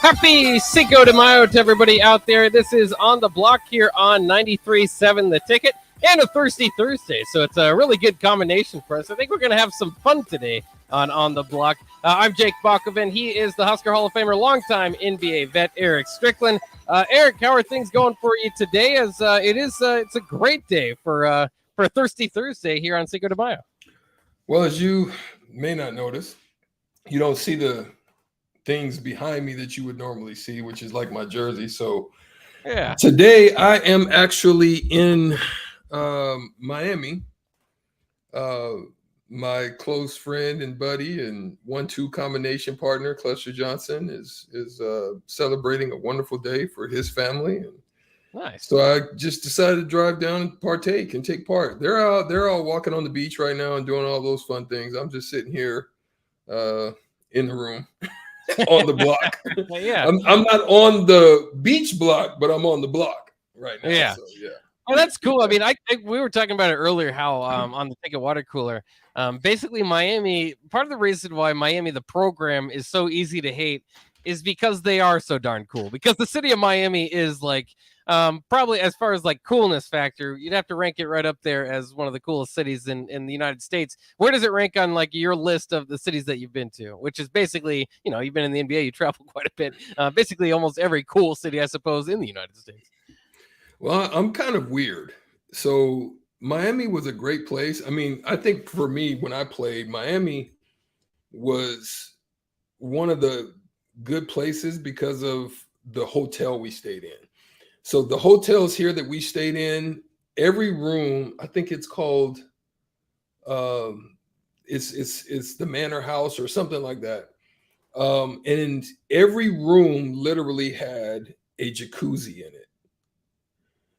Happy Cinco de Mayo to everybody out there. This is On the Block here on 93.7 The Ticket and a Thirsty Thursday. So it's a really good combination for us. I think we're going to have some fun today on the Block. I'm Jake Bakoven. He is the Husker Hall of Famer, longtime NBA vet, Eric Strickland. Eric, how are things going for you today? As it's a great day for Thirsty Thursday here on Cinco de Mayo. Well, as you may not notice, you don't see the things behind me that you would normally see, which is like my jersey. So yeah, today I am actually in Miami. My close friend and buddy and 1-2 combination partner, Cluster Johnson, is celebrating a wonderful day for his family. And nice. So I just decided to drive down and partake and take part. They're all walking on the beach right now and doing all those fun things. I'm just sitting here in the room. On the block. Yeah, I'm not on the beach block, but I'm on the block right now. Yeah. So, yeah. Oh, that's cool. I mean, we were talking about it earlier, how on the Ticket Water Cooler, basically Miami, part of the reason why Miami, the program, is so easy to hate is because they are so darn cool. Because the city of Miami is like, probably as far as like coolness factor, you'd have to rank it right up there as one of the coolest cities in the United States. Where does it rank on like your list of the cities that you've been to? Which is basically, you've been in the NBA, you travel quite a bit. Basically almost every cool city, I suppose, in the United States. Well, I'm kind of weird. So Miami was a great place. I mean, I think for me, when I played, Miami was one of the good places because of the hotel we stayed in. So the hotels here that we stayed in, every room, I think it's called, it's the Manor House or something like that. And every room literally had a jacuzzi in it.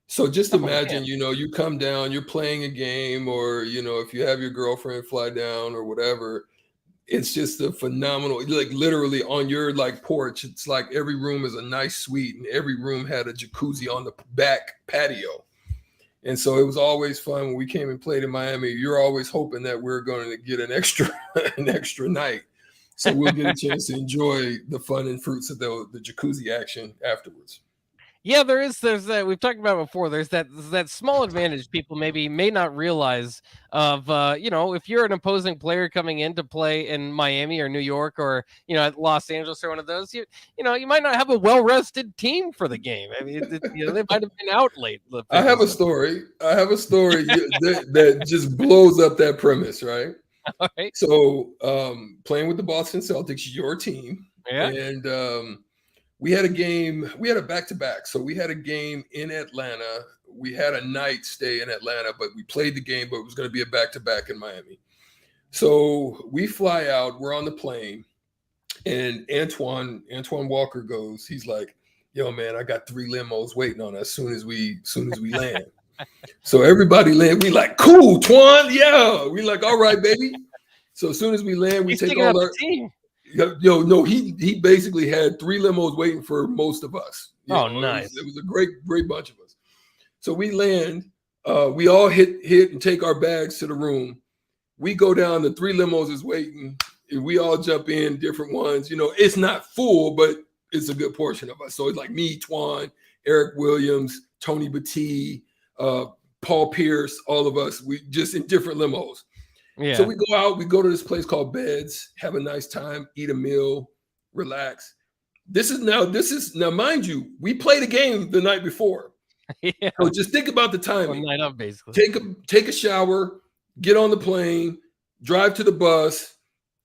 So just imagine, you come down, you're playing a game, or, if you have your girlfriend fly down or whatever, it's just a phenomenal, like literally on your like porch. It's like every room is a nice suite and every room had a jacuzzi on the back patio. And so it was always fun when we came and played in Miami. You're always hoping that we're going to get an extra night. So we'll get a chance to enjoy the fun and fruits of the jacuzzi action afterwards. Yeah, there's that we've talked about before. There's that small advantage people may not realize of, if you're an opposing player coming in to play in Miami or New York or, at Los Angeles or one of those, you might not have a well-rested team for the game. I mean, they might have been out late. I have a story that just blows up that premise, right? All right. So playing with the Boston Celtics, your team, yeah, and we had a back-to-back. So we had a game in Atlanta. We had a night stay in Atlanta, but we played the game, but it was going to be a back-to-back in Miami. So we fly out, we're on the plane, and Antoine Walker goes, he's like, yo, man, I got 3 limos waiting on us as soon as we land. So everybody land. We like, cool, Twan. Yeah. We like, all right, baby. So as soon as we land, we take all our team. No, he basically had 3 limos waiting for most of us. Nice. It was a great bunch of us. So we land, we all hit and take our bags to the room. We go down, the 3 limos is waiting, and we all jump in, different ones. It's not full, but it's a good portion of us. So it's like me, Twan, Eric Williams, Tony Battie, Paul Pierce, all of us, we just in different limos. Yeah. So we go out, we go to this place called Beds, have a nice time, eat a meal, relax. This is now, mind you, we played a game the night before. Yeah. So just think about the timing. One night up, basically. Take a shower, get on the plane, drive to the bus,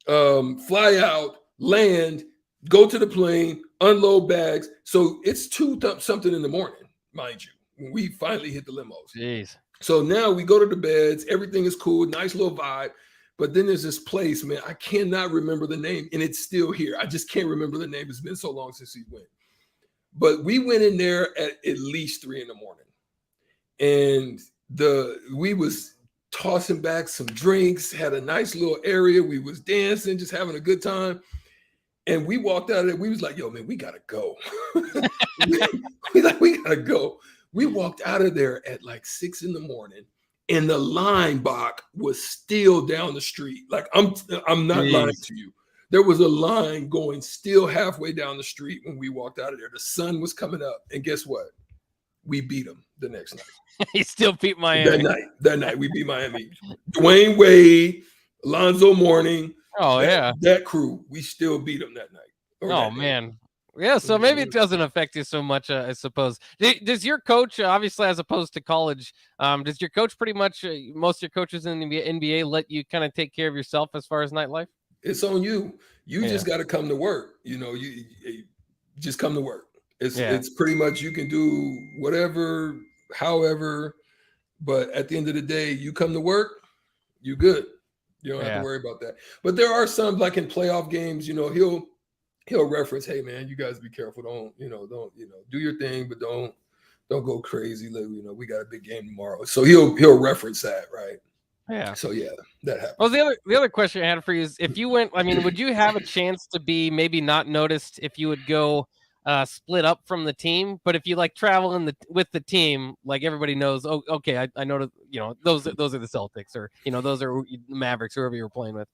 fly out, land, go to the plane, unload bags. So it's 2 something in the morning, mind you, when we finally hit the limos. Jeez. So now we go to the Beds, everything is cool, nice little vibe. But then there's this place, man, I cannot remember the name, and it's still here. I just can't remember the name. It's been so long since we went. But we went in there at least 3 a.m. And we was tossing back some drinks, had a nice little area. We was dancing, just having a good time. And we walked out of there. We was like, yo, man, we got to go. we got to go. We walked out of there at like 6 a.m. and the line, Bach, was still down the street. Like I'm not lying to you. There was a line going still halfway down the street when we walked out of there. The sun was coming up, and guess what? We beat them the next night. He still beat Miami. That night, we beat Miami. Dwayne Wade, Alonzo Mourning, Oh yeah, that crew, we still beat them that night. Oh man. Yeah, so maybe it doesn't affect you so much, I suppose. Does your coach, obviously, as opposed to college, does your coach pretty much, most of your coaches in the NBA let you kind of take care of yourself as far as nightlife? It's on you. You just got to come to work. You just come to work. It's pretty much you can do whatever, however, but at the end of the day, you come to work, you good. You don't have to worry about that. But there are some, like in playoff games, he'll reference, hey man, you guys be careful. Don't do your thing, but don't go crazy. We got a big game tomorrow. So he'll reference that, right? Yeah. So yeah, that happens. Well, the other question I had for you is, if you went, I mean, would you have a chance to be maybe not noticed if you would go split up from the team? But if you like travel with the team, like everybody knows, oh, okay, I know, those are the Celtics, or those are the Mavericks, whoever you were playing with.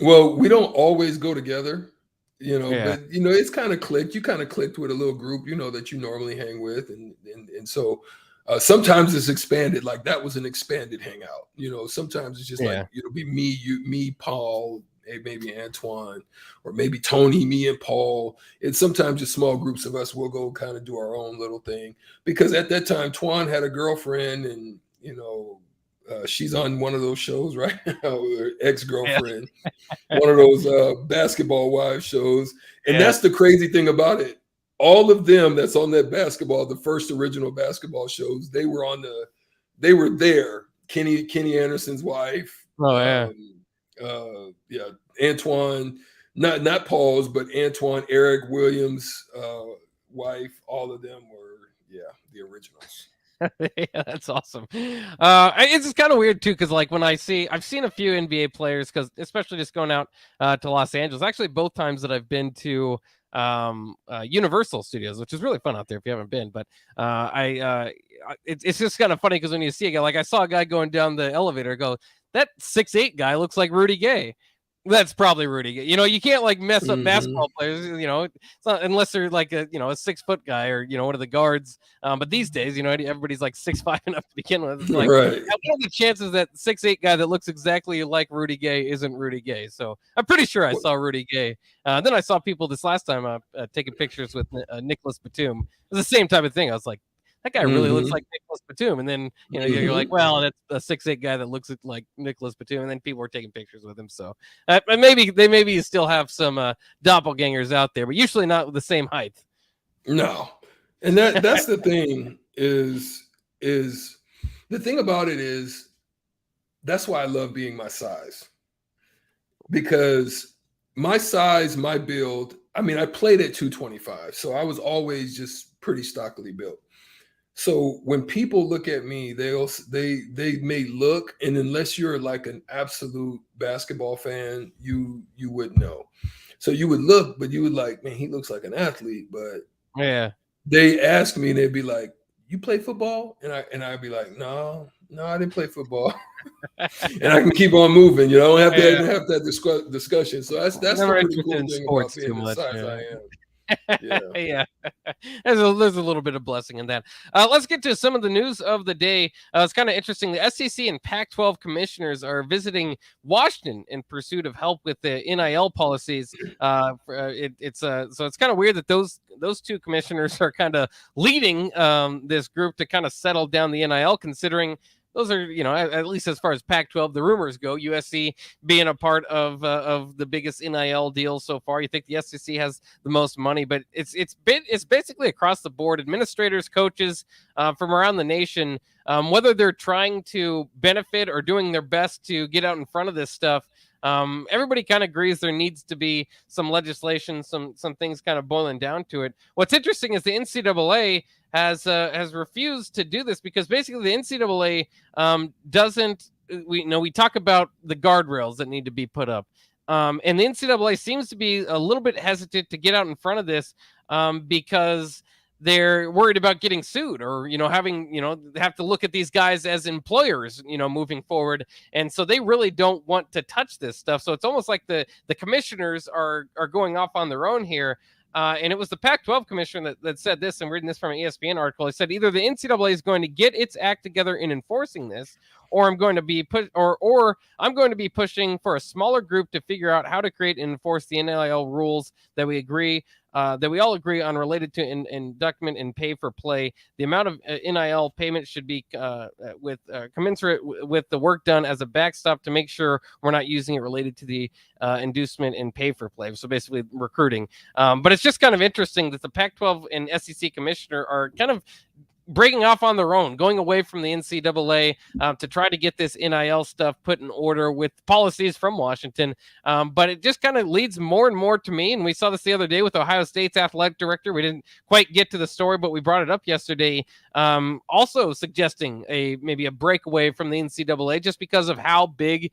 Well, we don't always go together, but it's kind of clicked. You kind of clicked with a little group, that you normally hang with, and so sometimes it's expanded. Like that was an expanded hangout. Sometimes it's just like it'll be me, Paul, maybe Antoine, or maybe Tony, me and Paul. It's sometimes just small groups of us. We'll go kind of do our own little thing, because at that time Twan had a girlfriend, and she's on one of those shows right now, her ex-girlfriend, one of those basketball wives shows. And that's the crazy thing about it. All of them that's on that basketball, the first original basketball shows, they were there. Kenny Anderson's wife. Oh yeah. Antoine, not Paul's, but Antoine, Eric Williams' wife. All of them were the originals. Yeah, that's awesome. It's just kind of weird too, because like when I've seen a few NBA players, because especially just going out to Los Angeles, actually both times that I've been to Universal Studios, which is really fun out there if you haven't been. But it's just kind of funny, because when you see a guy, like I saw a guy going down the elevator, go, that 6'8" guy looks like Rudy Gay. That's probably Rudy. You can't like mess up basketball players. It's not, unless they're like a 6 foot guy, or one of the guards. But these days, everybody's like 6'5" and up to begin with. It's like, right. What are the chances that 6'8" guy that looks exactly like Rudy Gay isn't Rudy Gay? So I'm pretty sure I saw Rudy Gay. Then I saw people this last time taking pictures with Nicholas Batum. It was the same type of thing. I was like, that guy really looks like Nicholas Batum. And then, you're like, well, that's a 6'8" guy that looks like Nicholas Batum. And then people were taking pictures with him. So maybe still have some doppelgangers out there, but usually not with the same height. No. And that's the thing is the thing about it is, that's why I love being my size, because my size, my build, I mean, I played at 225. So I was always just pretty stockily built. So when people look at me, they may look, and unless you're like an absolute basketball fan, you wouldn't know. So you would look, but you would like, man, he looks like an athlete. But they ask me, and they'd be like, "You play football?" And I'd be like, "No, I didn't play football." And I can keep on moving. I don't have to have that discussion. So that's the pretty cool thing about being the size I am. Yeah. There's a little bit of blessing in that. Let's get to some of the news of the day. It's kind of interesting. The SEC and Pac-12 commissioners are visiting Washington in pursuit of help with the NIL policies. So it's kind of weird that those two commissioners are kind of leading this group to kind of settle down the NIL, considering those are, at least as far as Pac-12, the rumors go, USC being a part of the biggest NIL deal so far. You think the SEC has the most money, but it's basically across the board. Administrators, coaches from around the nation, whether they're trying to benefit or doing their best to get out in front of this stuff. Everybody kind of agrees there needs to be some legislation, some things kind of boiling down to it. What's interesting is the NCAA has refused to do this, because basically the NCAA doesn't. We talk about the guardrails that need to be put up, and the NCAA seems to be a little bit hesitant to get out in front of this because they're worried about getting sued or, having, have to look at these guys as employers, moving forward. And so they really don't want to touch this stuff. So it's almost like the commissioners are going off on their own here. And it was the Pac-12 commissioner that said this. I'm reading this from an ESPN article. He said either the NCAA is going to get its act together in enforcing this, or I'm going to be I'm going to be pushing for a smaller group to figure out how to create and enforce the NIL rules that we all agree on related to inductment and pay for play. The amount of NIL payment should be commensurate with the work done as a backstop to make sure we're not using it related to the inducement and pay for play. So basically recruiting. But it's just kind of interesting that the Pac-12 and SEC commissioner are kind of breaking off on their own, going away from the NCAA to try to get this NIL stuff put in order with policies from Washington. But it just kind of leads more and more to me. And we saw this the other day with Ohio State's athletic director. We didn't quite get to the story, but we brought it up yesterday. Also suggesting maybe a breakaway from the NCAA just because of how big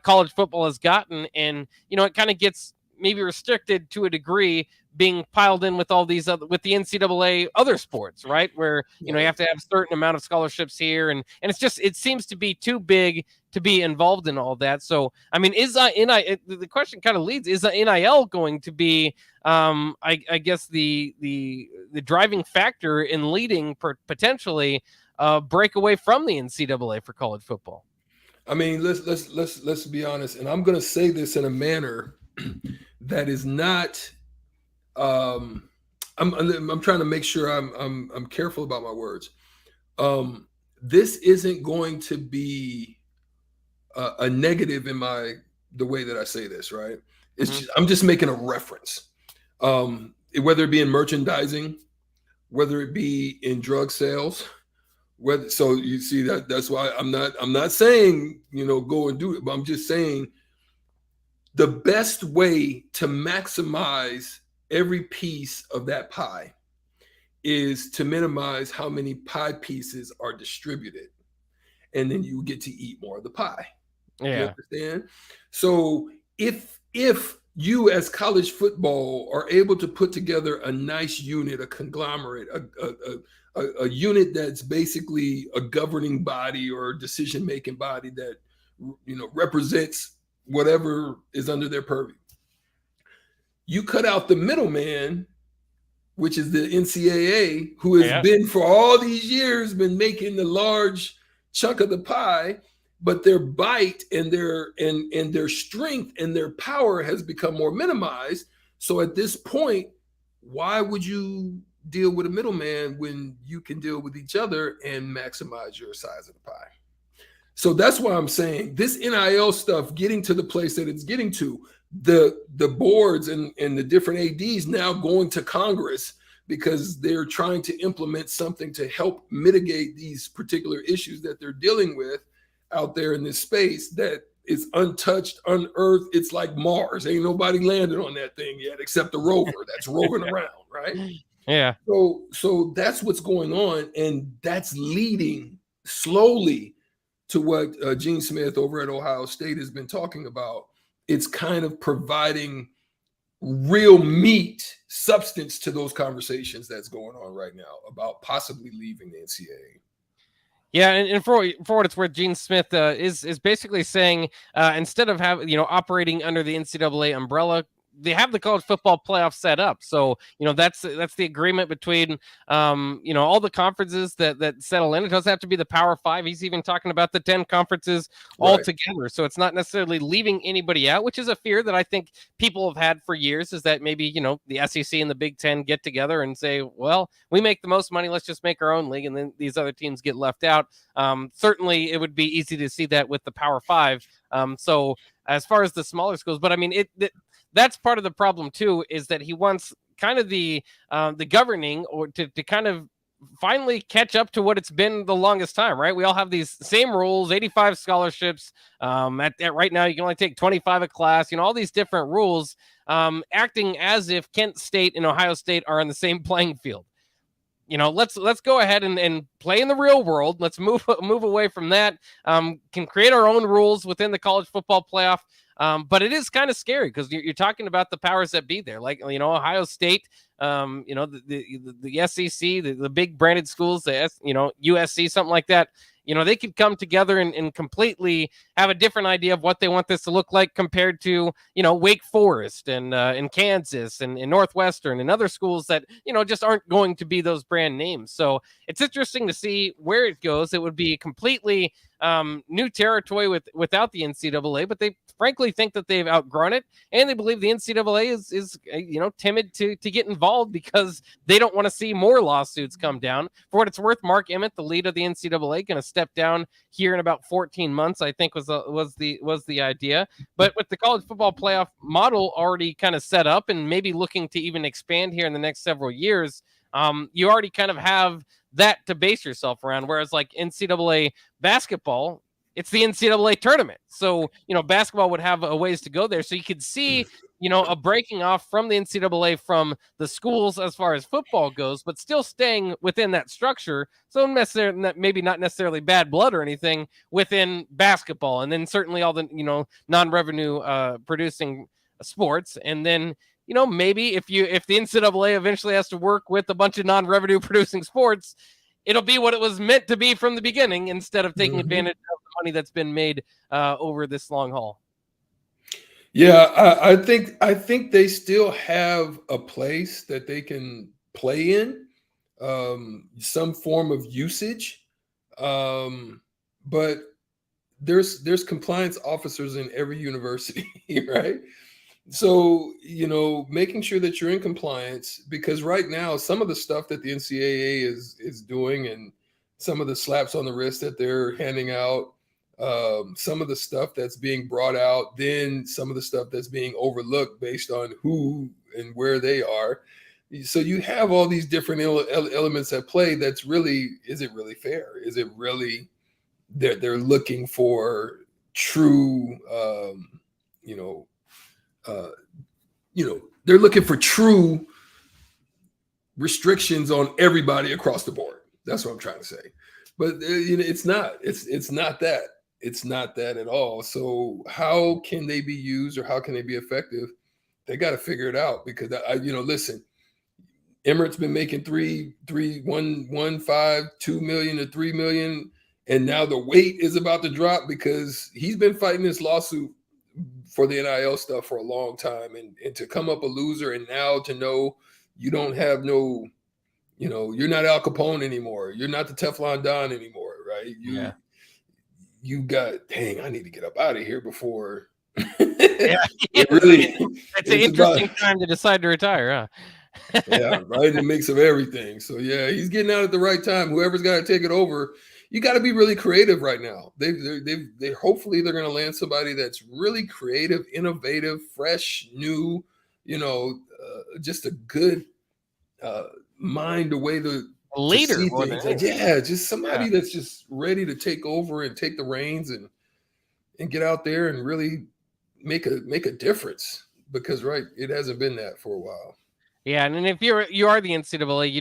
college football has gotten. And, it kind of gets maybe restricted to a degree, being piled in with all these with the NCAA other sports, right? Where, you have to have a certain amount of scholarships here. And it seems to be too big to be involved in all that. So, I mean, the question kind of leads, is the NIL going to be, I guess the driving factor in leading potentially break away from the NCAA for college football? I mean, let's be honest. And I'm going to say this in a manner that is not, I'm trying to make sure I'm careful about my words. This isn't going to be a negative in the way that I say this, right? It's I'm just making a reference. Whether it be in merchandising, whether it be in drug sales, so you see that's why I'm not saying, go and do it, but I'm just saying the best way to maximize every piece of that pie is to minimize how many pie pieces are distributed, and then you get to eat more of the pie. Yeah. You understand? So if you as college football are able to put together a nice unit, a conglomerate, a unit that's basically a governing body or a decision-making body that, represents whatever is under their purview, you cut out the middleman, which is the NCAA, who has been for all these years been making the large chunk of the pie, but their bite and their strength and their power has become more minimized. So at this point, why would you deal with a middleman when you can deal with each other and maximize your size of the pie? So that's why I'm saying this NIL stuff getting to the place that it's getting to, the boards and the different ADs now going to Congress because they're trying to implement something to help mitigate these particular issues that they're dealing with out there in this space that is untouched, unearthed. It's like Mars. Ain't nobody landed on that thing yet except the rover that's roving around, right? Yeah. So that's what's going on, and that's leading slowly to what Gene Smith over at Ohio State has been talking about. It's kind of providing real meat, substance to those conversations that's going on right now about possibly leaving the NCAA. Yeah, and for what it's worth, Gene Smith is basically saying instead of operating under the NCAA umbrella, they have the college football playoff set up. So, that's the agreement between, all the conferences that settle in. It doesn't have to be the Power Five. He's even talking about the 10 conferences all together. So it's not necessarily leaving anybody out, which is a fear that I think people have had for years, is that maybe, the SEC and the Big Ten get together and say, well, we make the most money. Let's just make our own league. And then these other teams get left out. Certainly it would be easy to see that with the Power Five. So as far as the smaller schools, but I mean, that's part of the problem too, is that he wants kind of the governing or to kind of finally catch up to what it's been the longest time, right? We all have these same rules, 85 scholarships. At right now, you can only take 25 a class, all these different rules, acting as if Kent State and Ohio State are on the same playing field. Let's go ahead and play in the real world. Let's move away from that. Can create our own rules within the college football playoff. But it is kind of scary because you're talking about the powers that be there, like Ohio State, the SEC, the big branded schools, USC, something like that. They could come together and completely have a different idea of what they want this to look like compared to, Wake Forest and Kansas and Northwestern and other schools that, just aren't going to be those brand names. So it's interesting to see where it goes. It would be completely new territory without the NCAA, but they frankly think that they've outgrown it, and they believe the NCAA is timid to get involved because they don't want to see more lawsuits come down. For what it's worth, Mark Emmett, the lead of the NCAA, going to step down here in about 14 months, I think was the idea. But with the college football playoff model already kind of set up and maybe looking to even expand here in the next several years, you already kind of have that to base yourself around. Whereas like NCAA basketball, it's the NCAA tournament. So, basketball would have a ways to go there. So you could see, a breaking off from the NCAA from the schools as far as football goes, but still staying within that structure. So maybe not necessarily bad blood or anything within basketball. And then certainly all the, non-revenue producing sports. And then, maybe if the NCAA eventually has to work with a bunch of non-revenue producing sports, it'll be what it was meant to be from the beginning instead of taking advantage of the money that's been made over this long haul. Yeah, I think they still have a place that they can play in, some form of usage, but there's compliance officers in every university, right? So, making sure that you're in compliance, because right now, some of the stuff that the NCAA is doing and some of the slaps on the wrist that they're handing out, some of the stuff that's being brought out, then some of the stuff that's being overlooked based on who and where they are. So you have all these different elements at play. Is it really fair? Is it really they're looking for true, they're looking for true restrictions on everybody across the board. That's what I'm trying to say. But it's not. It's not that. It's not that at all. So how can they be used or how can they be effective? They got to figure it out because listen, Emirates been making 2 million to 3 million, and now the weight is about to drop because he's been fighting this lawsuit for the NIL stuff for a long time, and to come up a loser, and now to know you don't have you're not Al Capone anymore. You're not the Teflon Don anymore, right? You got, dang, I need to get up out of here before. It's an interesting time to decide to retire, huh? Yeah, right. In the mix of everything. So yeah, he's getting out at the right time. Whoever's got to take it over, you got to be really creative right now. They hopefully they're going to land somebody that's really creative, innovative, fresh, new. Just a good mind, a way to leader. To see things. Just somebody that's just ready to take over and take the reins and get out there and really make a difference. Because it hasn't been that for a while. Yeah, and if you are the NCAA, you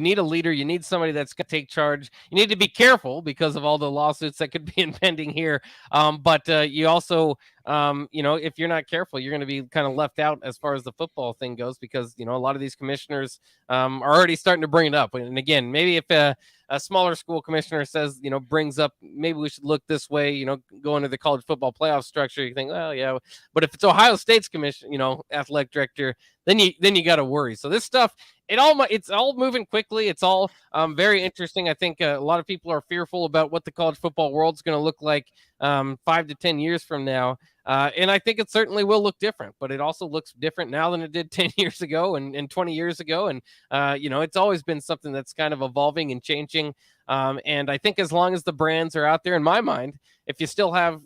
need a leader. You need somebody that's going to take charge. You need to be careful because of all the lawsuits that could be impending here. But you also, if you're not careful, you're going to be kind of left out as far as the football thing goes because a lot of these commissioners are already starting to bring it up. And again, maybe if a smaller school commissioner says, brings up, maybe we should look this way, go into the college football playoff structure, you think, well, yeah. But if it's Ohio State's commission, athletic director, then you got to worry. So this stuff, it's all moving quickly. It's all very interesting. I think a lot of people are fearful about what the college football world's going to look like 5 to 10 years from now. And I think it certainly will look different, but it also looks different now than it did 10 years ago and 20 years ago. And, it's always been something that's kind of evolving and changing. And I think as long as the brands are out there, in my mind, if you still have,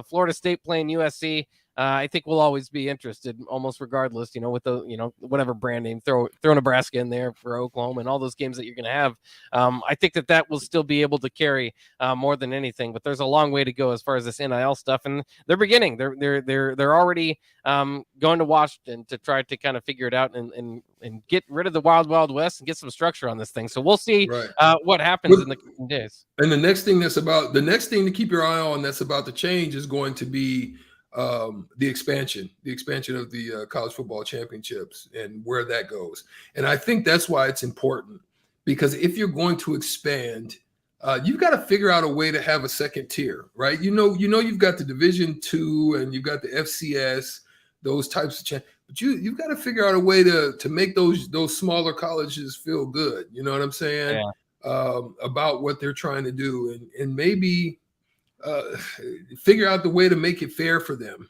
Florida State playing USC, I think we'll always be interested almost regardless, with the, whatever brand name, throw Nebraska in there for Oklahoma and all those games that you're going to have. I think that will still be able to carry more than anything, but there's a long way to go as far as this NIL stuff. And they're beginning, they're already going to Washington to try to kind of figure it out and get rid of the wild west and get some structure on this thing. So we'll see what happens in the coming days. And the next thing to keep your eye on that's about to change is going to be the expansion of the college football championships and where that goes. And I think that's why it's important, because if you're going to expand, you've got to figure out a way to have a second tier, right? You've got the Division II and you've got the FCS, those types of but you've got to figure out a way to make those smaller colleges feel good. You know what I'm saying? Yeah. About what they're trying to do, and maybe figure out the way to make it fair for them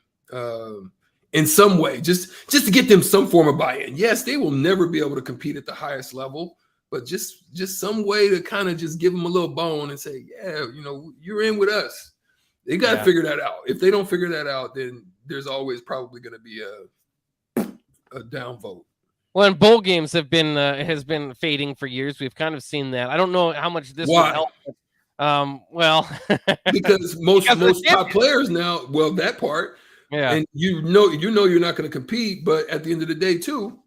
in some way, just to get them some form of buy-in. Yes, they will never be able to compete at the highest level, but just some way to kind of just give them a little bone and say, yeah, you're in with us. They got to figure that out. If they don't figure that out, then there's always probably going to be a downvote. Well, and bowl games has been fading for years. We've kind of seen that. I don't know how much this will help. Well, because most top players now, that part, and you're not going to compete, but at the end of the day too,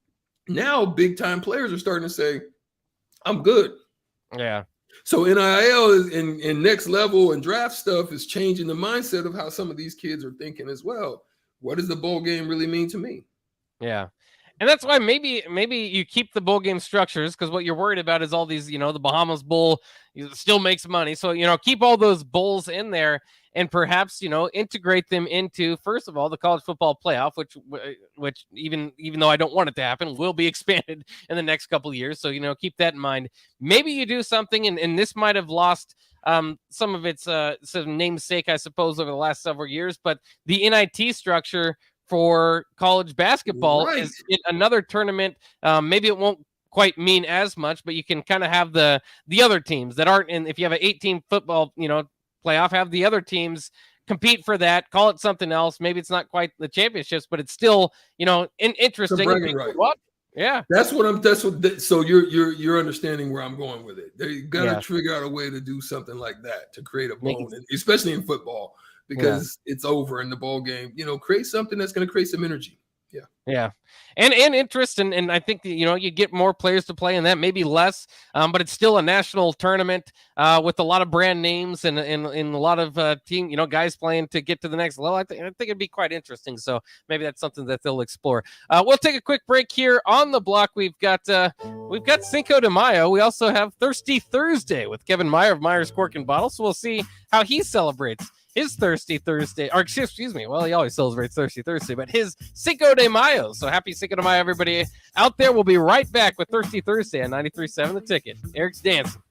now big time players are starting to say, I'm good. Yeah. So NIL is in next level and draft stuff is changing the mindset of how some of these kids are thinking as well. What does the bowl game really mean to me? Yeah. And that's why maybe you keep the bowl game structures, because what you're worried about is all these, the Bahamas Bowl still makes money. So, keep all those bowls in there and perhaps, integrate them into, first of all, the college football playoff, which even though I don't want it to happen, will be expanded in the next couple of years. So, keep that in mind. Maybe you do something, and this might have lost some of its sort of namesake, I suppose, over the last several years, but the NIT structure for college basketball is in another tournament. Maybe it won't quite mean as much, but you can kind of have the other teams that aren't in. If you have an 18 football, playoff, have the other teams compete for that. Call it something else. Maybe it's not quite the championships, but it's still, interesting. Yeah, So you're understanding where I'm going with it. They got to figure out a way to do something like that to create a bone, especially in football. Because it's over in the bowl game, create something that's going to create some energy. Yeah. And interest. And I think that, you get more players to play in that, maybe less, but it's still a national tournament with a lot of brand names and a lot of team, guys playing to get to the next level. I think it'd be quite interesting. So maybe that's something that they'll explore. We'll take a quick break here on the block. We've got Cinco de Mayo. We also have Thirsty Thursday with Kevin Meyer of Meyer's Cork and Bottle. So we'll see how he celebrates his Thirsty Thursday, or excuse me, well, he always celebrates Thirsty Thursday, but his Cinco de Mayo. So happy Cinco de Mayo, everybody out there. We'll be right back with Thirsty Thursday on 93.7 The Ticket. Eric's dancing.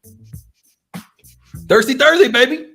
Thirsty Thursday, baby.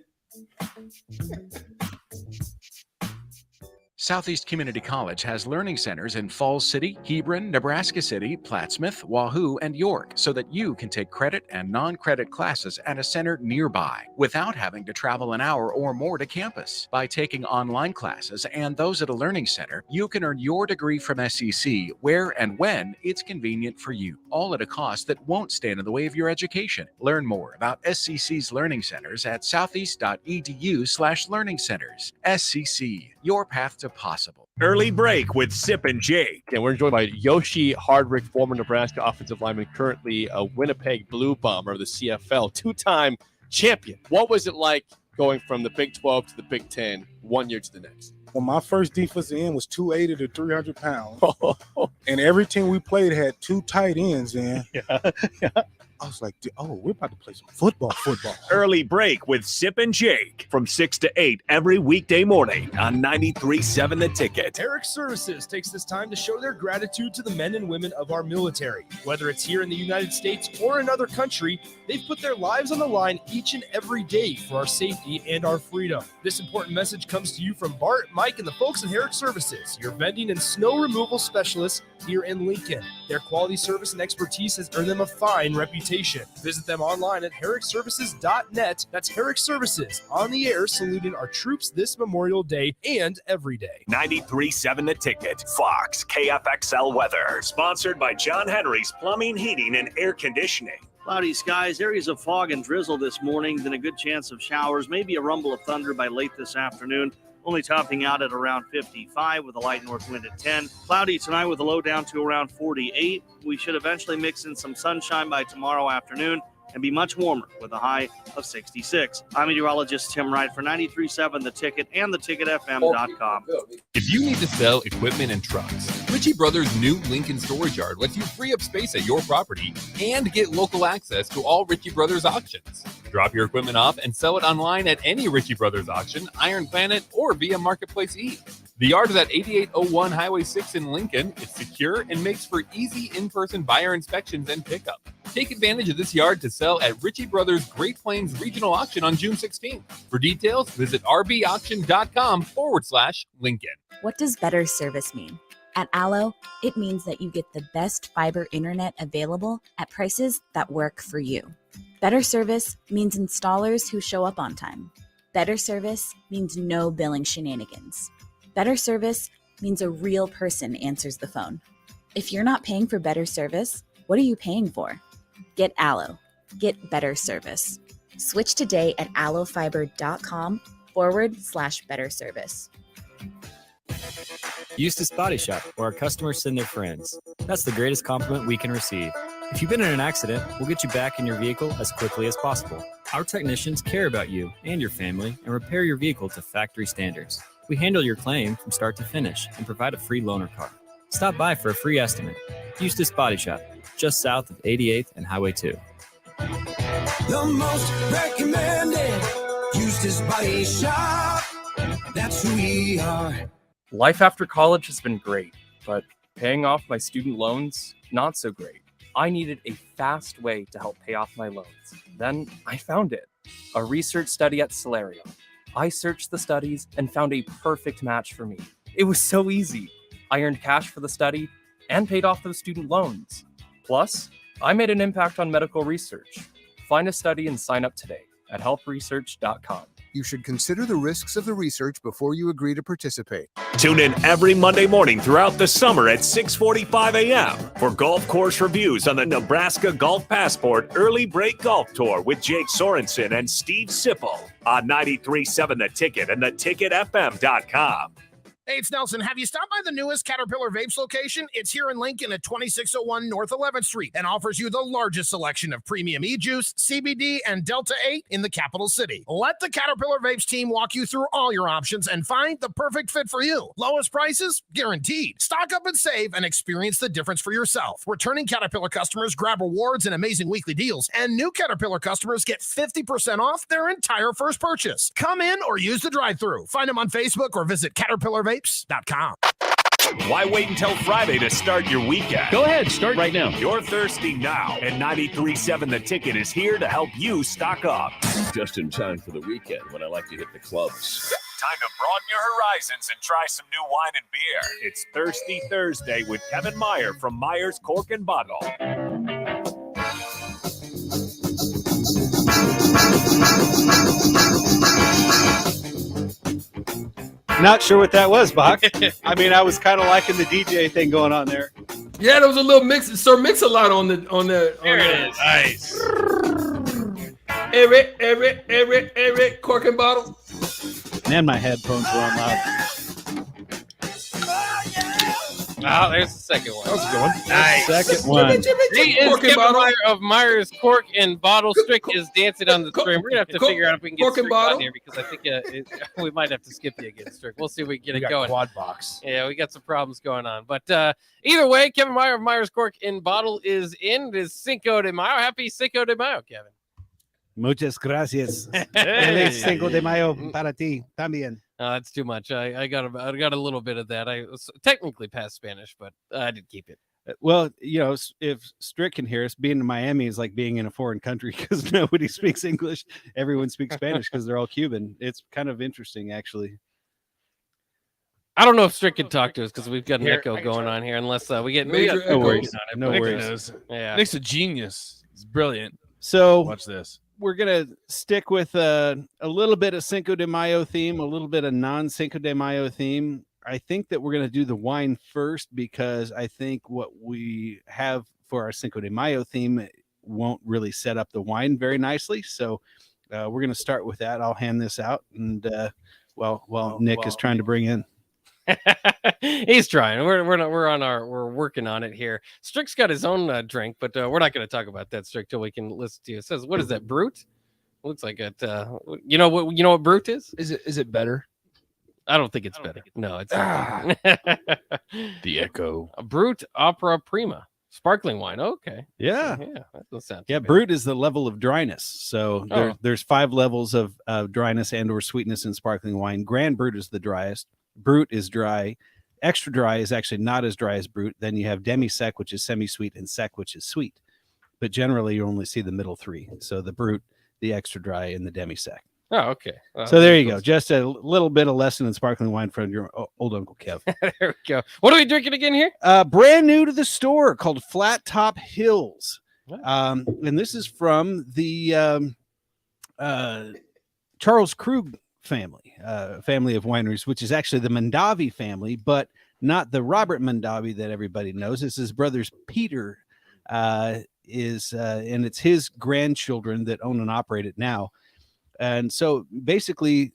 Southeast Community College has learning centers in Falls City, Hebron, Nebraska City, Plattsmouth, Wahoo, and York, so that you can take credit and non-credit classes at a center nearby without having to travel an hour or more to campus. By taking online classes and those at a learning center, you can earn your degree from SEC where and when it's convenient for you, all at a cost that won't stand in the way of your education. Learn more about SCC's learning centers at southeast.edu/learning centers. SCC, your path to possible. Early break with Sip and Jake. And we're joined by Yoshi Hardrick, former Nebraska offensive lineman, currently a Winnipeg Blue Bomber of the CFL, two-time champion. What was it like going from the Big 12 to the Big 10 1 year to the next? Well, my first defensive end was 280 to 300 pounds. And every team we played had two tight ends in. Yeah. I was like, we're about to play some football. Early break with Sip and Jake from 6 to 8 every weekday morning on 93.7 The Ticket. Herrick Services takes this time to show their gratitude to the men and women of our military. Whether it's here in the United States or another country, they've put their lives on the line each and every day for our safety and our freedom. This important message comes to you from Bart, Mike, and the folks at Herrick Services, your vending and snow removal specialists here in Lincoln. Their quality service and expertise has earned them a fine reputation. Visit them online at herrickservices.net. That's Herrick Services, on the air saluting our troops this Memorial Day and every day. 93.7 The Ticket. Fox KFXL weather. Sponsored by John Henry's Plumbing, Heating, and Air Conditioning. Cloudy skies, areas of fog and drizzle this morning, then a good chance of showers, maybe a rumble of thunder by late this afternoon. Only topping out at around 55 with a light north wind at 10. Cloudy tonight with a low down to around 48. We should eventually mix in some sunshine by tomorrow afternoon. and be much warmer with a high of 66. I'm meteorologist Tim Wright for 93.7 The Ticket and theticketfm.com. If you need to sell equipment and trucks, Ritchie Brothers' new Lincoln Storage Yard lets you free up space at your property and get local access to all Ritchie Brothers auctions. Drop your equipment off and sell it online at any Ritchie Brothers auction, Iron Planet, or via Marketplace E. The yard is at 8801 Highway 6 in Lincoln. It's secure and makes for easy in-person buyer inspections and pickup. Take advantage of this yard to sell at Ritchie Brothers Great Plains Regional Auction on June 16th. For details, visit rbauction.com/Lincoln. What does better service mean? At Allo, it means that you get the best fiber internet available at prices that work for you. Better service means installers who show up on time. Better service means no billing shenanigans. Better service means a real person answers the phone. If you're not paying for better service, what are you paying for? Get Allo. Get better service. Switch today at allofiber.com/better service. Eustace Body Shop, where our customers send their friends. That's the greatest compliment we can receive. If you've been in an accident, we'll get you back in your vehicle as quickly as possible. Our technicians care about you and your family and repair your vehicle to factory standards. We handle your claim from start to finish and provide a free loaner car. Stop by for a free estimate. Eustace Body Shop, just south of 88th and Highway 2. The most recommended Eustace Body Shop. That's who we are. Life after college has been great, but paying off my student loans, not so great. I needed a fast way to help pay off my loans. Then I found it, a research study at Solarium. I searched the studies and found a perfect match for me. It was so easy. I earned cash for the study and paid off those student loans. Plus, I made an impact on medical research. Find a study and sign up today at helpresearch.com. You should consider the risks of the research before you agree to participate. Tune in every Monday morning throughout the summer at 6:45 a.m. for golf course reviews on the Nebraska Golf Passport Early Break Golf Tour with Jake Sorensen and Steve Sipple on 93.7 The Ticket and theticketfm.com. Hey, it's Nelson. Have you stopped by the newest Caterpillar Vapes location? It's here in Lincoln at 2601 North 11th Street and offers you the largest selection of premium e-juice, CBD, and Delta 8 in the capital city. Let the Caterpillar Vapes team walk you through all your options and find the perfect fit for you. Lowest prices? Guaranteed. Stock up and save and experience the difference for yourself. Returning Caterpillar customers grab rewards and amazing weekly deals, and new Caterpillar customers get 50% off their entire first purchase. Come in or use the drive-thru. Find them on Facebook or visit CaterpillarVapes.com. Why wait until Friday to start your weekend? Go ahead, start right now. You're thirsty now, and 93.7 The Ticket is here to help you stock up. Just in time for the weekend when I like to hit the clubs. Time to broaden your horizons and try some new wine and beer. It's Thirsty Thursday with Kevin Meyer from Meyer's Cork and Bottle. Not sure what that was, Bach. I mean, I was kind of liking the DJ thing going on there. Yeah, there was a little mix. Sir Mix-a-Lot on the. There it is. Nice. Eric, cork and bottle. And my headphones were on loud. Oh, there's the second one. That was a good one. Nice. Second one. He is Kevin Meyer of Myers Cork and Bottle. Strick is dancing on the stream. We're gonna have to figure out if we can get Strick on here because I think we might have to skip you again, Strick. We'll see if we can get it going. Quad box. Yeah, we got some problems going on, but either way, Kevin Meyer of Myers Cork and Bottle is in. It is Cinco de Mayo. Happy Cinco de Mayo, Kevin. Muchas gracias. Feliz Cinco de Mayo para ti también. That's too much. I got a little bit of that. I was technically past Spanish, but I did keep it. Well, you know, if Strick can hear us, being in Miami is like being in a foreign country because nobody speaks English. Everyone speaks Spanish because they're all Cuban. It's kind of interesting, actually. I don't know if Strick can talk to us because we've got an echo going on here, unless we get Major no worries. on it, No but- worries. Yeah. Nick's a genius. It's brilliant. So Watch this. we're gonna stick with a little bit of Cinco de Mayo theme, a little bit of non-Cinco de Mayo theme. I think that we're gonna do the wine first because I think what we have for our Cinco de Mayo theme won't really set up the wine very nicely. So we're gonna start with that. I'll hand this out, and while Nick is trying to bring in. He's trying. We're working on it here. Strick's got his own drink, but we're not going to talk about that, Strick, till we can listen to you. It says, what is that, Brute? Looks like it. You know what Brute is? Is it better? I don't think it's better. No, it's not. The Echo. A Brute Opera Prima. Sparkling wine. Okay. Yeah. So, yeah. That doesn't sound Yeah, too bad. Brute is the level of dryness. So there's 5 levels of dryness and or sweetness in sparkling wine. Grand Brute is the driest. Brute is dry. Extra dry is actually not as dry as Brute. Then you have demi-sec, which is semi-sweet, and sec, which is sweet. But generally, you only see the middle 3. So the Brute, the extra dry, and the demi-sec. Oh, okay. So there you go. Just a little bit of lesson in sparkling wine from your old Uncle Kev. There we go. What are we drinking again here? Brand new to the store, called Flattop Hills. And this is from the Charles Krug family of wineries, which is actually the Mondavi family, but not the Robert Mondavi that everybody knows. It's his brother's Peter, and it's his grandchildren that own and operate it now. And so basically,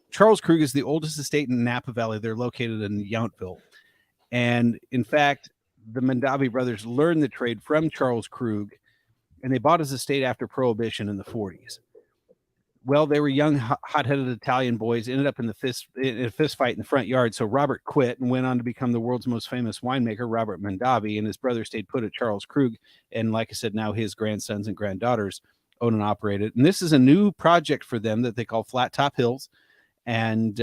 Charles Krug is the oldest estate in Napa Valley. They're located in Yountville. And in fact, the Mondavi brothers learned the trade from Charles Krug, and they bought his estate after Prohibition in the 40s. Well, they were young, hot-headed Italian boys, ended up in a fist fight in the front yard. So Robert quit and went on to become the world's most famous winemaker, Robert Mondavi, and his brother stayed put at Charles Krug. And like I said, now his grandsons and granddaughters own and operate it. And this is a new project for them that they call Flattop Hills. And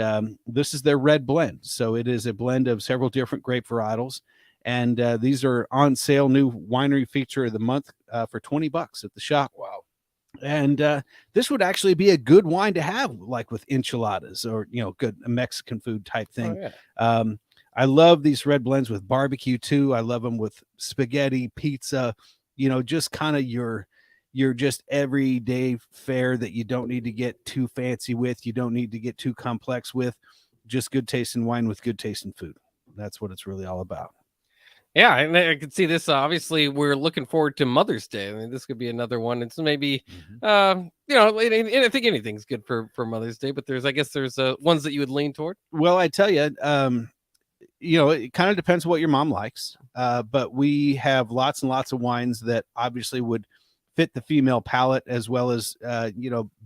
this is their red blend. So it is a blend of several different grape varietals. And these are on sale, new winery feature of the month for $20 at the shop. Wow. And this would actually be a good wine to have, like with enchiladas or, good Mexican food type thing. Oh, yeah. I love these red blends with barbecue too. I love them with spaghetti, pizza, just kind of your just everyday fare that you don't need to get too fancy with. You don't need to get too complex with. Just good tasting wine with good tasting food. That's what it's really all about. Yeah, and I can see this. Obviously, we're looking forward to Mother's Day. I mean, this could be another one. It's maybe, and I think anything's good for Mother's Day. But there's ones that you would lean toward. Well, I tell you, it kind of depends on what your mom likes. But we have lots and lots of wines that obviously would fit the female palate as well as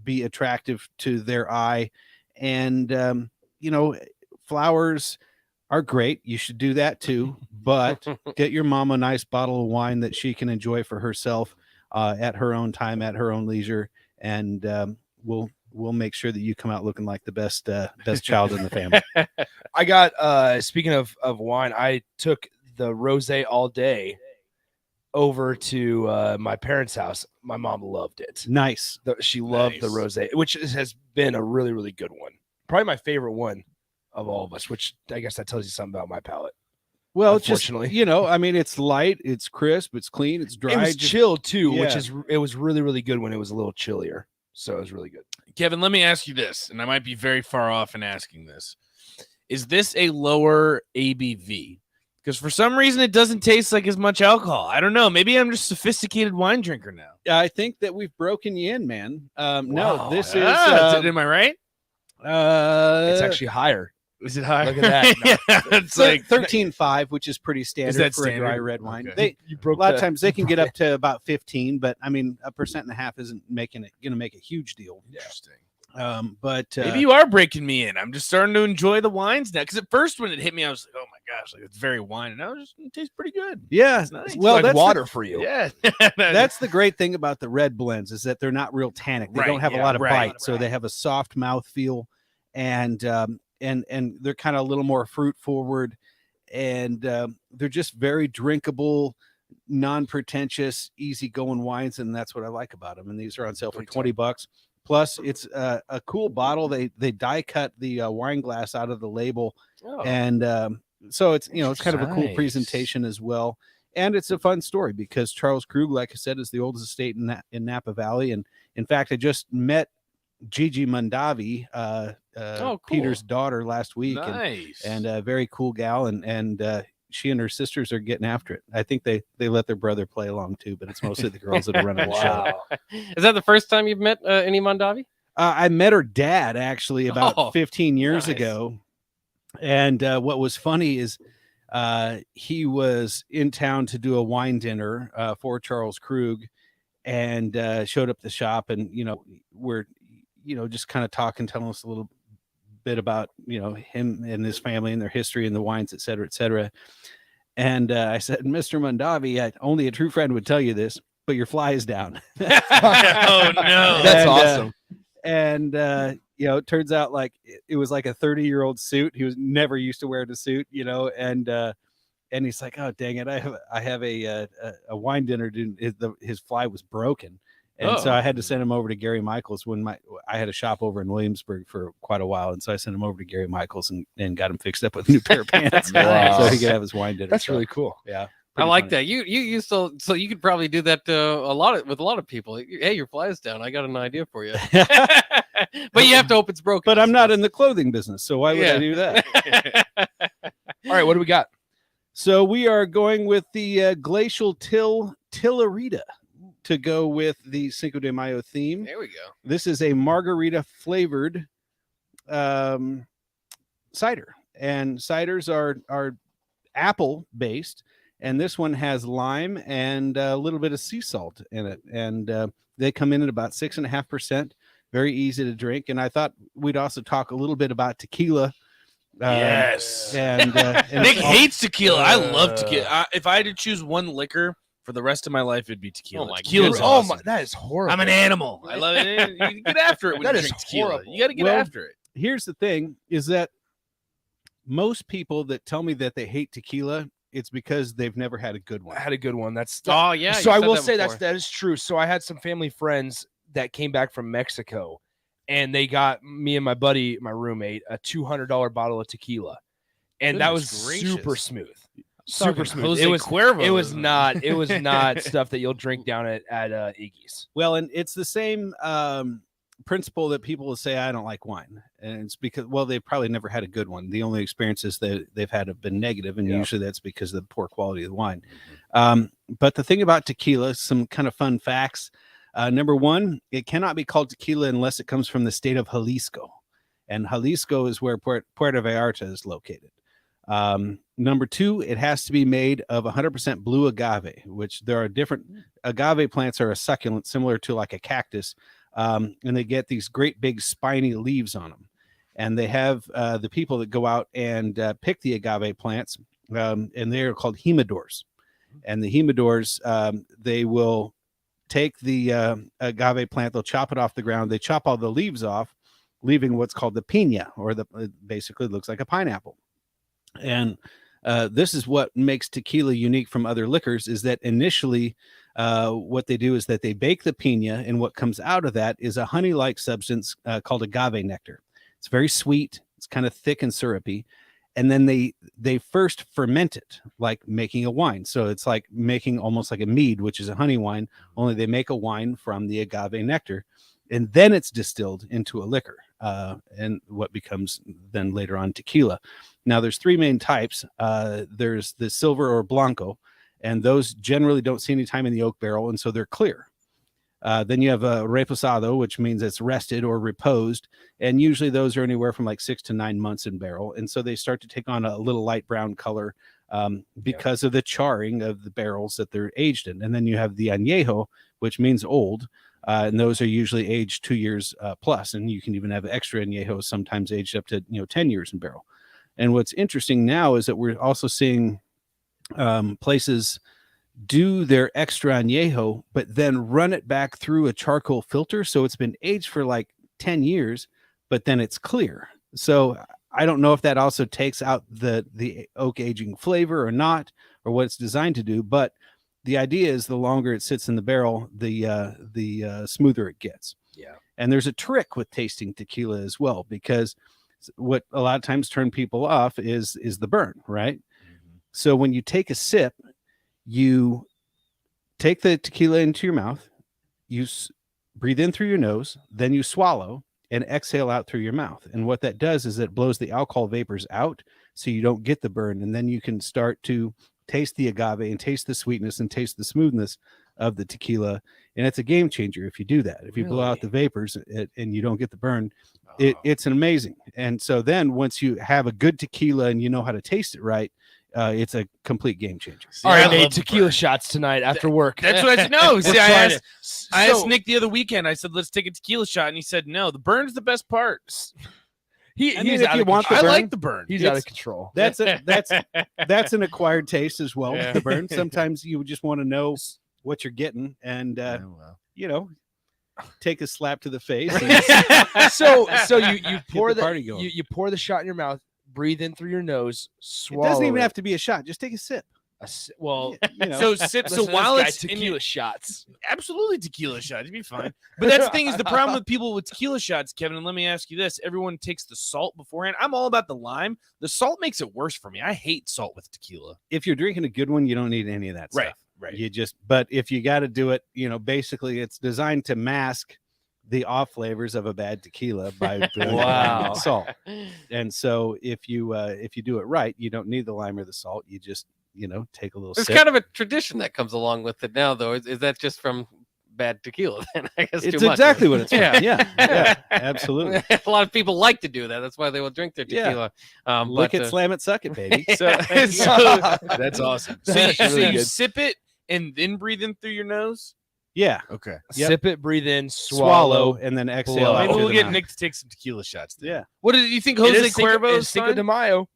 be attractive to their eye. And flowers are great. You should do that too. But get your mom a nice bottle of wine that she can enjoy for herself at her own time, at her own leisure, and we'll make sure that you come out looking like the best child in the family. I got speaking of wine, I took the rosé all day over to my parents' house. My mom loved it. Nice. She loved the rosé, which has been a really, really good one. Probably my favorite one of all of us, which I guess that tells you something about my palate. Well, unfortunately, it's light, it's crisp, it's clean, it's dry. It was chilled too, it was really, really good when it was a little chillier. So it was really good. Kevin, let me ask you this, and I might be very far off in asking this. Is this a lower ABV? Because for some reason, it doesn't taste like as much alcohol. I don't know. Maybe I'm just a sophisticated wine drinker now. I think that we've broken you in, man. No, this is... am I right? It's actually higher. Is it higher? Look at that. No. Yeah, it's like 13.5, which is pretty standard for a dry red wine. Okay. A lot of times they can get up to about 15, but I mean, 1.5% isn't going to make a huge deal. Interesting. But maybe you are breaking me in. I'm just starting to enjoy the wines now. Because at first, when it hit me, I was like, "Oh my gosh, it's very wine," and now it tastes pretty good. Yeah, it's nice. well, it's like that's water for you. Yeah, that's the great thing about the red blends is that they're not real tannic. They don't have a lot of bite, so they have a soft mouth feel, and they're kind of a little more fruit forward, and they're just very drinkable, non-pretentious, easygoing wines, and that's what I like about them. And these are on sale for $20. Plus, it's a cool bottle. They die cut the wine glass out of the label, and so it's it's kind of a cool presentation as well. And it's a fun story because Charles Krug, like I said, is the oldest estate in Napa Valley. And in fact, I just met Gigi Mondavi, Peter's daughter, last week. Nice. And a very cool gal. And she and her sisters are getting after it. I think they let their brother play along too, but it's mostly the girls that are running the show. Is that the first time you've met any Mondavi? I met her dad actually about 15 years ago. And what was funny is he was in town to do a wine dinner for Charles Krug, and showed up at the shop, and we're just kind of talking, telling us a little bit about him and his family and their history and the wines, et cetera, et cetera. And I said, Mr. Mondavi, only a true friend would tell you this, but your fly is down. Oh no, that's awesome. And it turns out like it was like a 30-year-old suit. He was never used to wearing a suit, and he's like, oh dang it, I have a wine dinner. His fly was broken. And so I had to send him over to Gary Michaels when I had a shop over in Williamsburg for quite a while. And so I sent him over to Gary Michaels and got him fixed up with a new pair of pants. Wow. So he could have his wine dinner. That's really cool. Yeah. I like that. You so you could probably do that with a lot of people. Hey, your fly is down. I got an idea for you. But you have to hope it's broken. But I'm not in the clothing business, so why would I do that? All right, what do we got? So we are going with the Glacial Tillarita to go with the Cinco de Mayo theme. There we go. This is a margarita flavored cider, and ciders are apple based, and this one has lime and a little bit of sea salt in it, and they come in at about 6.5%. Very easy to drink, and I thought we'd also talk a little bit about tequila. Yes, and Nick hates tequila. I love tequila. If I had to choose one liquor for the rest of my life, it'd be tequila. Oh my Tequila's goodness. awesome. That is horrible. I'm an animal. I love it. You get after it when That you is drink tequila. horrible. You got to get after it. Here's the thing: is that most people that tell me that they hate tequila, it's because they've never had a good one. I had a good one. That's Oh yeah. so you I said will that say before. that is true. So I had some family friends that came back from Mexico, and they got me and my buddy, my roommate, a $200 bottle of tequila, and that was Goodness gracious. super smooth. Talking Super smooth. Jose It was Cuervo, it was isn't it? not it was not stuff that you'll drink down at Iggy's. Well, and it's the same principle that people will say, I don't like wine. And it's because, well, they've probably never had a good one. The only experiences that they've had have been negative, and usually that's because of the poor quality of the wine. But the thing about tequila, some kind of fun facts. Number one, it cannot be called tequila unless it comes from the state of Jalisco. And Jalisco is where Puerto Vallarta is located. Number two, it has to be made of 100% blue agave, which there are different agave plants are a succulent similar to like a cactus. And they get these great big spiny leaves on them. And they have the people that go out and pick the agave plants, and they are called humidors. And the humidors, they will take the agave plant, they'll chop it off the ground, they chop all the leaves off, leaving what's called the piña, or basically looks like a pineapple. And this is what makes tequila unique from other liquors, is that initially what they do is that they bake the piña, and what comes out of that is a honey-like substance called agave nectar. It's very sweet. It's kind of thick and syrupy. And then they first ferment it like making a wine. So it's like making almost like a mead, which is a honey wine, only they make a wine from the agave nectar. And then it's distilled into a liquor, and what becomes then later on tequila. Now, there's three main types. There's the silver or blanco, and those generally don't see any time in the oak barrel, and so they're clear. Then you have a reposado, which means it's rested or reposed, and usually those are anywhere from like 6 to 9 months in barrel, and so they start to take on a little light brown color because of the charring of the barrels that they're aged in. And then you have the añejo, which means old, and those are usually aged 2 years plus, and you can even have extra añejos sometimes aged up to 10 years in barrel. And what's interesting now is that we're also seeing places do their extra añejo, but then run it back through a charcoal filter. So it's been aged for like 10 years, but then it's clear. So I don't know if that also takes out the oak aging flavor or not, or what it's designed to do. But the idea is the longer it sits in the barrel, the smoother it gets. Yeah. And there's a trick with tasting tequila as well, because what a lot of times turn people off is the burn, right? Mm-hmm. So when you take a sip, you take the tequila into your mouth, you breathe in through your nose, then you swallow and exhale out through your mouth. And what that does is it blows the alcohol vapors out, so you don't get the burn. And then you can start to taste the agave and taste the sweetness and taste the smoothness of the tequila, and it's a game changer if you do that. If you blow out the vapors and you don't get the burn, it's an amazing. And so then once you have a good tequila and you know how to taste it right, it's a complete game changer. All right, I made tequila shots tonight after work. That's what I said. No, see, I asked Nick the other weekend. I said, let's take a tequila shot. And he said, no, the burn's the best part. He's if out you of want the control. burn, I like the burn. He's out of control. That's an acquired taste as well with the burn. Sometimes you just want to know what you're getting, and take a slap to the face. So you pour the party the going. you pour the shot in your mouth, breathe in through your nose, swallow. It doesn't even have to be a shot. Just take a sip. Well, so sip. So while it's tequila shots, absolutely tequila shots, you'd be fine. But that's the thing is the problem with people with tequila shots, Kevin. And let me ask you this: everyone takes the salt beforehand. I'm all about the lime. The salt makes it worse for me. I hate salt with tequila. If you're drinking a good one, you don't need any of that stuff. Right. But if you got to do it, basically it's designed to mask the off flavors of a bad tequila by salt. And so if you do it right, you don't need the lime or the salt. You just take a little There's sip. kind of a tradition that comes along with it now, though. Is that just from bad tequila? Then I guess It's too much. exactly what it's from. Yeah, absolutely. A lot of people like to do that. That's why they will drink their tequila. Look at slam it, suck it, baby. So that's awesome. So, That's so really you good. sip it and then breathe in through your nose. Yeah. Okay. Yep. Sip it, breathe in, Swallow, and then exhale. blow. Maybe out we'll through the get mouth. Nick to take some tequila shots. Then. Yeah. What did you think, It Jose is Cuervo's Cinco de Mayo?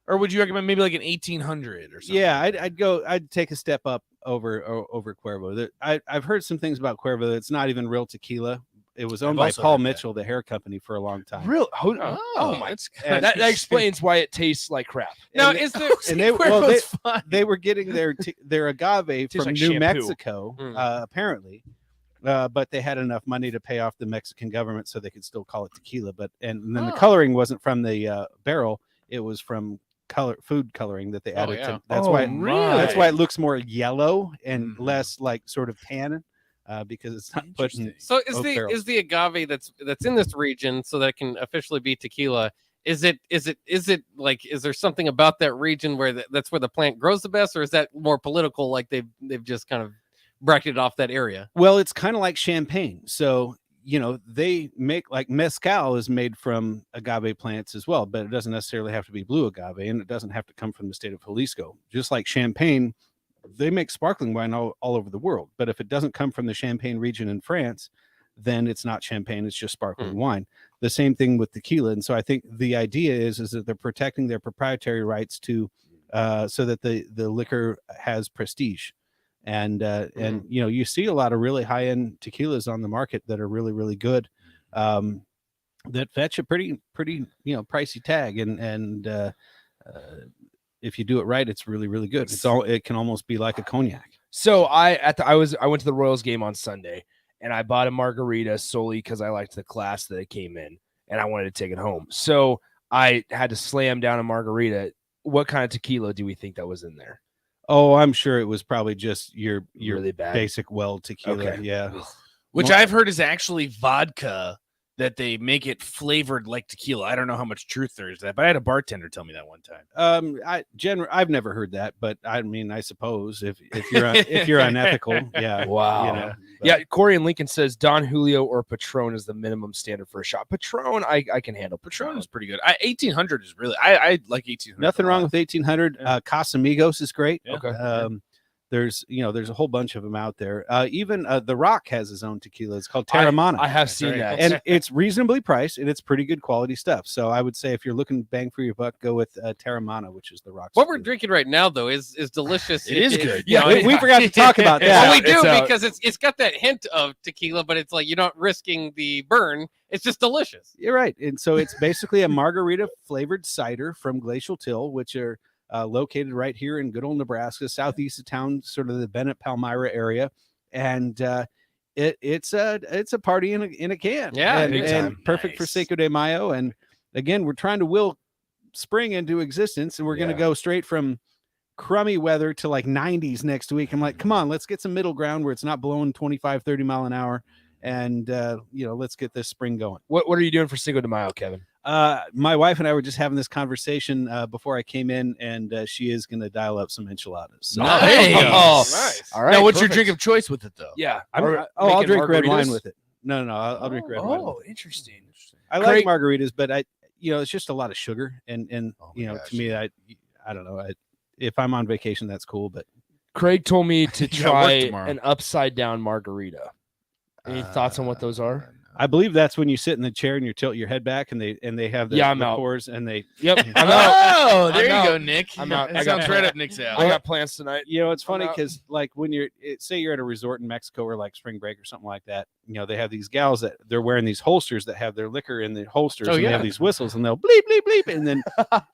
Or would you recommend maybe like an 1800 or something? Yeah, I'd take a step up over Cuervo. I've heard some things about Cuervo that's not even real tequila. It was owned by also Paul heard that. Mitchell, the hair company, for a long time. Real? Oh my! That explains why it tastes like crap. Now, And- is there? and they, Cuervo's fun. they were getting their agave Tastes from like New shampoo. Mexico, apparently, but they had enough money to pay off the Mexican government so they could still call it tequila. And then the coloring wasn't from the barrel; it was from food coloring that they added. yeah. To, that's why it looks more yellow and less like sort of tannin. Because it's not put in. So oak barrels. is the agave that's in this region, so that can officially be tequila? Is it like, is there something about that region where that's where the plant grows the best, or is that more political? Like they've just kind of bracketed off that area. Well, it's kind of like champagne. So they make, like, mezcal is made from agave plants as well, but it doesn't necessarily have to be blue agave, and it doesn't have to come from the state of Jalisco. Just like champagne, they make sparkling wine all over the world, but if it doesn't come from the Champagne region in France, then it's not champagne, it's just sparkling wine. The same thing with tequila. And so I think the idea is that they're protecting their proprietary rights to so that the liquor has prestige. And you see a lot of really high-end tequilas on the market that are really, really good, that fetch a pretty pricey tag, and if you do it right, it's really, really good. It can almost be like a cognac. So I went to the Royals game on Sunday, and I bought a margarita solely because I liked the class that it came in, and I wanted to take it home. So I had to slam down a margarita. What kind of tequila do we think that was in there? Oh, I'm sure it was probably just your Really bad? basic well tequila. Okay. Yeah. Which I've heard is actually vodka that they make it flavored like tequila. I don't know how much truth there is to that, but I had a bartender tell me that one time. I've never heard that, but I mean, I suppose if you're unethical, yeah. Wow. Yeah, Corey and Lincoln says Don Julio or Patron is the minimum standard for a shot. Patron, I can handle. Patron is pretty good. 1800 is really, I like 1800. Nothing wrong with 1800. Casamigos is great. Yeah. Okay. There's a whole bunch of them out there. Even The Rock has his own tequila. It's called Terramana. I have seen that. And it's reasonably priced, and it's pretty good quality stuff. So I would say if you're looking bang for your buck, go with Terramana, which is The Rock's. What we're drinking right now, though, is delicious. It is good. Yeah, we forgot to talk about that. Well, we do, because it's got that hint of tequila, but it's like you're not risking the burn. It's just delicious. You're right. And so it's basically a margarita flavored cider from Glacial Till, which are located right here in good old Nebraska, southeast of town, sort of the Bennett Palmyra area. And it's a party in a can. Yeah, and perfect for Cinco de Mayo. And again, we're trying to will spring into existence, and we're going to go straight from crummy weather to like 90s next week. I'm like, come on, let's get some middle ground where it's not blowing 25, 30 mile an hour. and let's get this spring going. What are you doing for Cinco de Mayo, Kevin? My wife and I were just having this conversation before I came in, and she is going to dial up some enchiladas. So. Nice. Nice. All right. Now, what's your drink of choice with it, though? Yeah. I'll drink red wine with it. No, I'll drink red wine. Oh, interesting. I like margaritas, but it's just a lot of sugar, and to me, I don't know. If I'm on vacation, that's cool, but Craig told me to try tomorrow. an upside down margarita. Any thoughts on what those are? I believe that's when you sit in the chair and you tilt your head back, and they have the pours, and they. Yep. I'm out. Oh, there you go, Nick. I'm out. That sounds right up Nick's alley. I got plans tonight. It's funny because like when say you're at a resort in Mexico or like spring break or something like that, they have these gals that they're wearing these holsters that have their liquor in the holsters, and they have these whistles, and they'll bleep bleep bleep, and then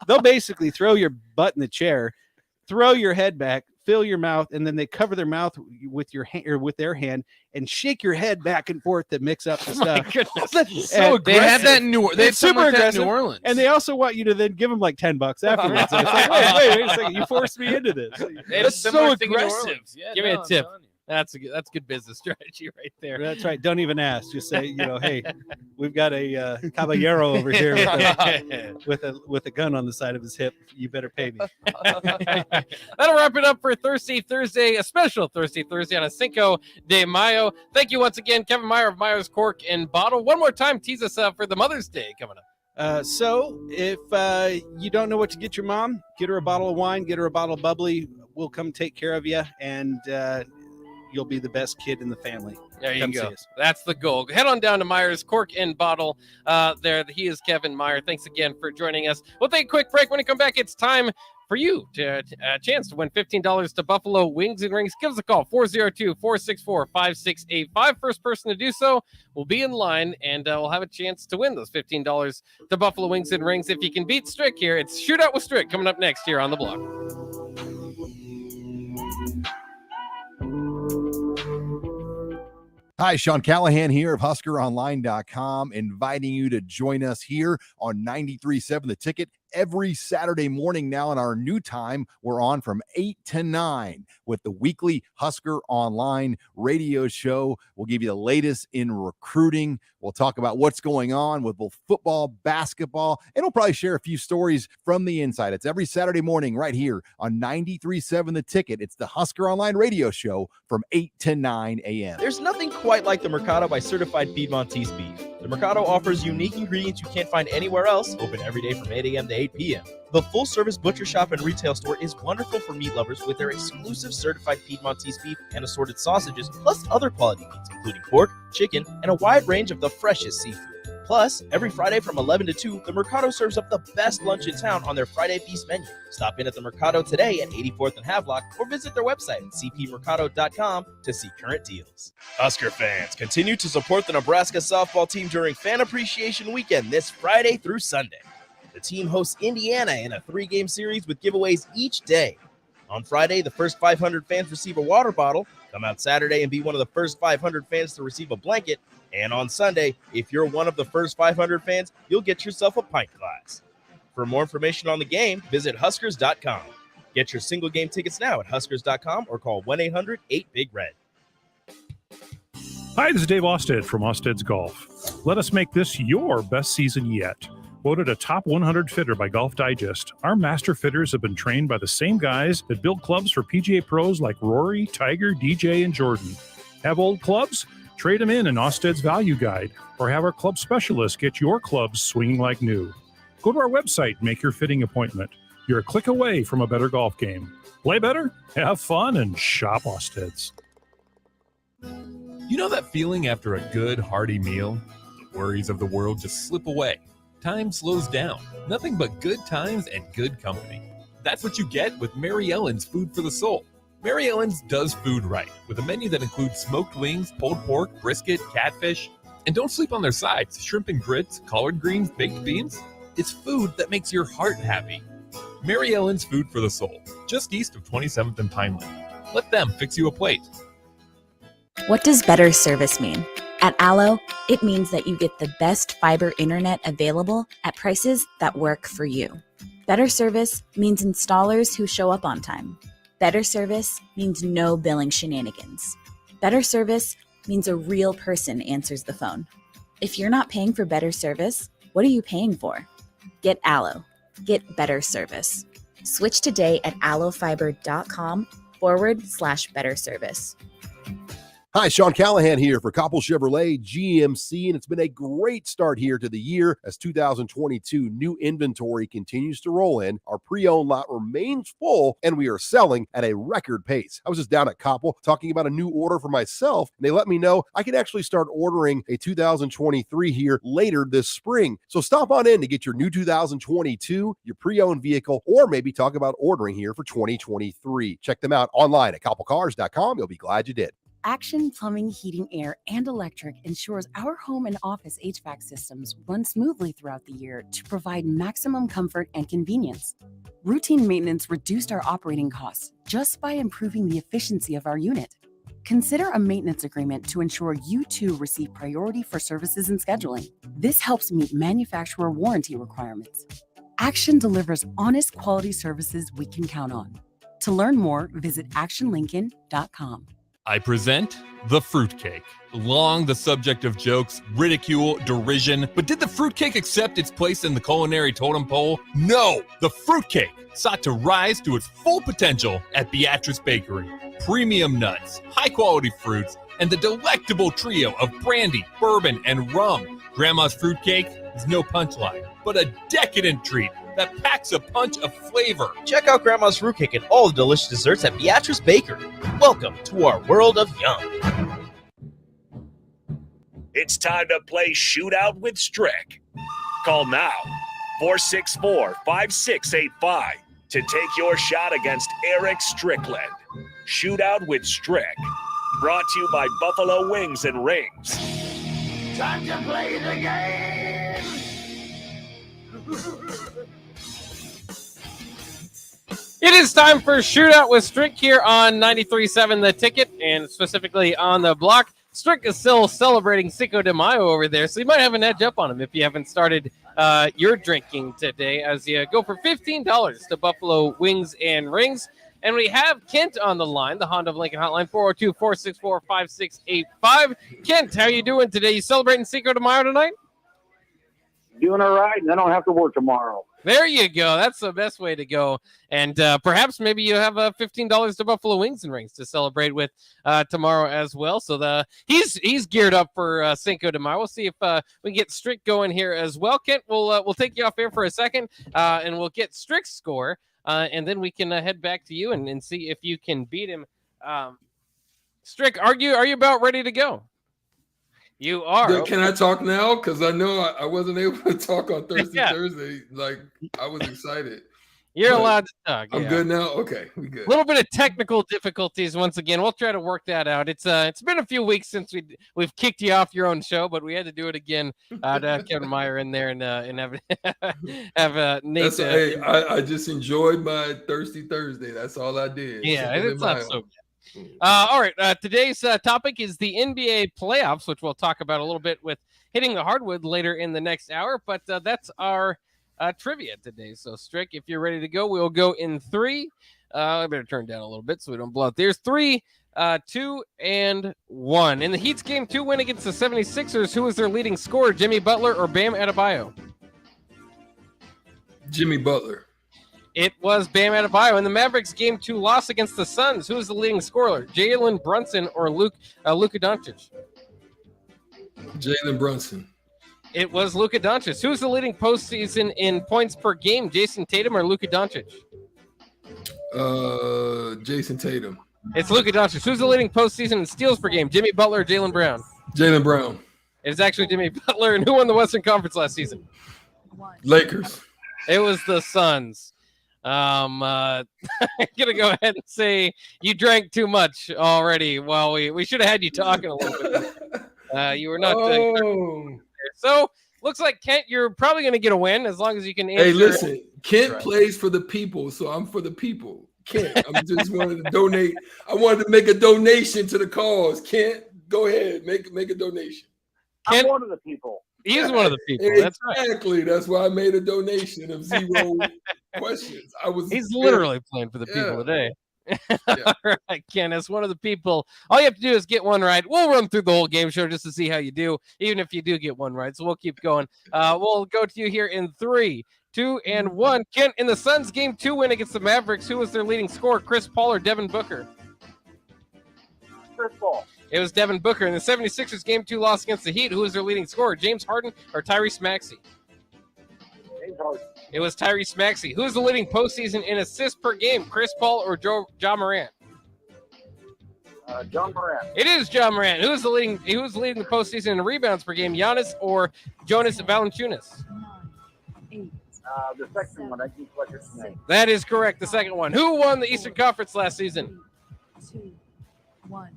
they'll basically throw your butt in the chair, throw your head back, fill your mouth, and then they cover their mouth with your hand or with their hand and shake your head back and forth to mix up the stuff. My goodness. That's so aggressive. They had that in New Orleans. They had super like aggressive in New Orleans. And they also want you to then give them like $10 afterwards. And it's like, wait a second, you forced me into this. It's so aggressive. Yeah, give me a tip. That's good business strategy right there. That's right. Don't even ask. Just say, hey, we've got a caballero over here with a gun on the side of his hip. You better pay me. That'll wrap it up for Thirsty Thursday, a special Thirsty Thursday on a Cinco de Mayo. Thank you once again, Kevin Meyer of Meyer's Cork and Bottle. One more time, tease us for the Mother's Day coming up. So if you don't know what to get your mom, get her a bottle of wine, get her a bottle of bubbly. We'll come take care of you, and you'll be the best kid in the family. There you go. That's the goal. Head on down to Meyer's Cork and Bottle. There, he is Kevin Meyer. Thanks again for joining us. We'll take a quick break. When we come back, it's time for you to a chance to win $15 to Buffalo Wings and Rings. Give us a call, 402-464-5685. First person to do so will be in line, and we'll have a chance to win those $15 to Buffalo Wings and Rings. If you can beat Strick here, it's Shootout with Strick coming up next here on The Block. Hi, Sean Callahan here of HuskerOnline.com, inviting you to join us here on 93.7 The Ticket every Saturday morning now in our new time. We're on from 8 to 9 with the weekly Husker Online radio show. We'll give you the latest in recruiting. We'll talk about what's going on with both football, basketball, and we'll probably share a few stories from the inside. It's every Saturday morning right here on 93.7 The Ticket. It's the Husker Online radio show from 8 to 9 a.m. There's nothing quite like the Mercado by Certified Piedmontese Beef. The Mercado offers unique ingredients you can't find anywhere else, open every day from 8 a.m. to 8 p.m. The full-service butcher shop and retail store is wonderful for meat lovers with their exclusive certified Piedmontese beef and assorted sausages, plus other quality meats, including pork, chicken, and a wide range of the freshest seafood. Plus, every Friday from 11 to 2, the Mercado serves up the best lunch in town on their Friday Feast menu. Stop in at the Mercado today at 84th and Havelock or visit their website at cpmercado.com to see current deals. Husker fans, continue to support the Nebraska softball team during Fan Appreciation Weekend this Friday through Sunday. The team hosts Indiana in a 3-game series with giveaways each day. On Friday, the first 500 fans receive a water bottle. Come out Saturday and be one of the first 500 fans to receive a blanket. And on Sunday, if you're one of the first 500 fans, you'll get yourself a pint glass. For more information on the game, visit Huskers.com. Get your single game tickets now at Huskers.com or call 1-800-8-BIG-RED. Hi, this is Dave Osted from Osted's Golf. Let us make this your best season yet. Voted a top 100 fitter by Golf Digest, our master fitters have been trained by the same guys that build clubs for PGA pros like Rory, Tiger, DJ, and Jordan. Have old clubs? Trade them in Osted's Value Guide, or have our club specialists get your clubs swinging like new. Go to our website and make your fitting appointment. You're a click away from a better golf game. Play better, have fun, and shop Osted's. You know that feeling after a good, hearty meal? The worries of the world just slip away. Time slows down. Nothing but good times and good company. That's what you get with Mary Ellen's Food for the Soul. Mary Ellen's does food right, with a menu that includes smoked wings, pulled pork, brisket, catfish. And don't sleep on their sides, shrimp and grits, collard greens, baked beans. It's food that makes your heart happy. Mary Ellen's Food for the Soul, just east of 27th and Pineland. Let them fix you a plate. What does better service mean? At Allo, it means that you get the best fiber internet available at prices that work for you. Better service means installers who show up on time. Better service means no billing shenanigans. Better service means a real person answers the phone. If you're not paying for better service, what are you paying for? Get Allo. Get better service. Switch today at allofiber.com/better service. Hi, Sean Callahan here for Koppel Chevrolet GMC, and it's been a great start here to the year as 2022 new inventory continues to roll in. Our pre-owned lot remains full, and we are selling at a record pace. I was just down at Koppel talking about a new order for myself, and they let me know I can actually start ordering a 2023 here later this spring. So stop on in to get your new 2022, your pre-owned vehicle, or maybe talk about ordering here for 2023. Check them out online at koppelcars.com. You'll be glad you did. Action Plumbing, Heating, Air, and Electric ensures our home and office HVAC systems run smoothly throughout the year to provide maximum comfort and convenience. Routine maintenance reduced our operating costs just by improving the efficiency of our unit. Consider a maintenance agreement to ensure you too receive priority for services and scheduling. This helps meet manufacturer warranty requirements. Action delivers honest quality services we can count on. To learn more, visit actionlincoln.com. I present the fruitcake. Long the subject of jokes, ridicule, derision, but did the fruitcake accept its place in the culinary totem pole? No! The fruitcake sought to rise to its full potential at Beatrice Bakery. Premium nuts, high-quality fruits, and the delectable trio of brandy, bourbon, and rum. Grandma's fruitcake is no punchline, but a decadent treat that packs a punch of flavor. Check out Grandma's fruitcake and all the delicious desserts at Beatrice Bakery. Welcome to our world of yum. It's time to play Shootout with Strick. Call now, 464-5685, to take your shot against Eric Strickland. Shootout with Strick. Brought to you by Buffalo Wings and Rings. Time to play the game! It is time for Shootout with Strick here on 93.7 The Ticket, and specifically on the block. Strick is still celebrating Cinco de Mayo over there, so you might have an edge up on him if you haven't started your drinking today, as you go for $15 to Buffalo Wings and Rings. And we have Kent on the line, the Honda of Lincoln hotline, 402-464-5685. Kent, how you doing today? You celebrating Cinco de Mayo tonight? Doing all right, and I don't have to work tomorrow. There you go. That's the best way to go. And perhaps maybe you have $15 to Buffalo Wings and Rings to celebrate with tomorrow as well. So he's geared up for Cinco de Mayo. We'll see if we can get Strick going here as well. Kent, we'll take you off air for a second, and we'll get Strick's score, and then we can head back to you and see if you can beat him. Strick, are you about ready to go? You are. Yeah, can I talk now? Because I know I wasn't able to talk on Thursday. Like, I was excited. You're allowed to talk. I'm good now? Okay, we good. A little bit of technical difficulties once again. We'll try to work that out. It's been a few weeks since we've kicked you off your own show, but we had to do it again to have Kevin Meyer in there and have Nate. Hey, I just enjoyed my Thirsty Thursday. That's all I did. Yeah, it's not so bad. All right. Today's topic is the NBA playoffs, which we'll talk about a little bit with hitting the hardwood later in the next hour. But that's our trivia today. So, Strick, if you're ready to go, we'll go in 3. I better turn down a little bit so we don't blow out. There's 3, 2, and 1. In the Heat's Game 2 win against the 76ers, who was their leading scorer, Jimmy Butler or Bam Adebayo? Jimmy Butler. It was Bam Adebayo. In the Mavericks Game 2 loss against the Suns, who was the leading scorer, Jalen Brunson or Luka Doncic? Jalen Brunson. It was Luka Doncic. Who was the leading postseason in points per game, Jason Tatum or Luka Doncic? Jason Tatum. It's Luka Doncic. Who's the leading postseason in steals per game, Jimmy Butler or Jaylen Brown? Jaylen Brown. It's actually Jimmy Butler. And who won the Western Conference last season? Lakers. It was the Suns. I'm gonna go ahead and say you drank too much already. Well, we should have had you talking a little bit. You were not. So looks like Kent, you're probably gonna get a win as long as you can answer. Hey, listen, Kent plays for the people, so I'm for the people. Kent, I just wanted to donate. I wanted to make a donation to the cause. Kent, go ahead, make a donation. I'm one of the people. He is one of the people. Exactly. That's why I made a donation of 0 questions. He's literally playing for the people today. All right, Ken, as one of the people, all you have to do is get one right. We'll run through the whole game show just to see how you do, even if you do get one right. So we'll keep going. We'll go to you here in 3, 2, and 1. Kent, in the Suns' Game 2 win against the Mavericks, who was their leading scorer, Chris Paul or Devin Booker? Chris Paul. It was Devin Booker. In the 76ers' Game 2 loss against the Heat, who was their leading scorer, James Harden or Tyrese Maxey? James Harden. It was Tyrese Maxey. Who is the leading postseason in assists per game, Chris Paul or Ja Morant? John Morant. It is Ja Morant. Who is leading the postseason in rebounds per game, Giannis or Jonas Valanciunas? The second one. I keep like his name. That is correct. The second one. Who won the Eastern Conference last season? 2, 1.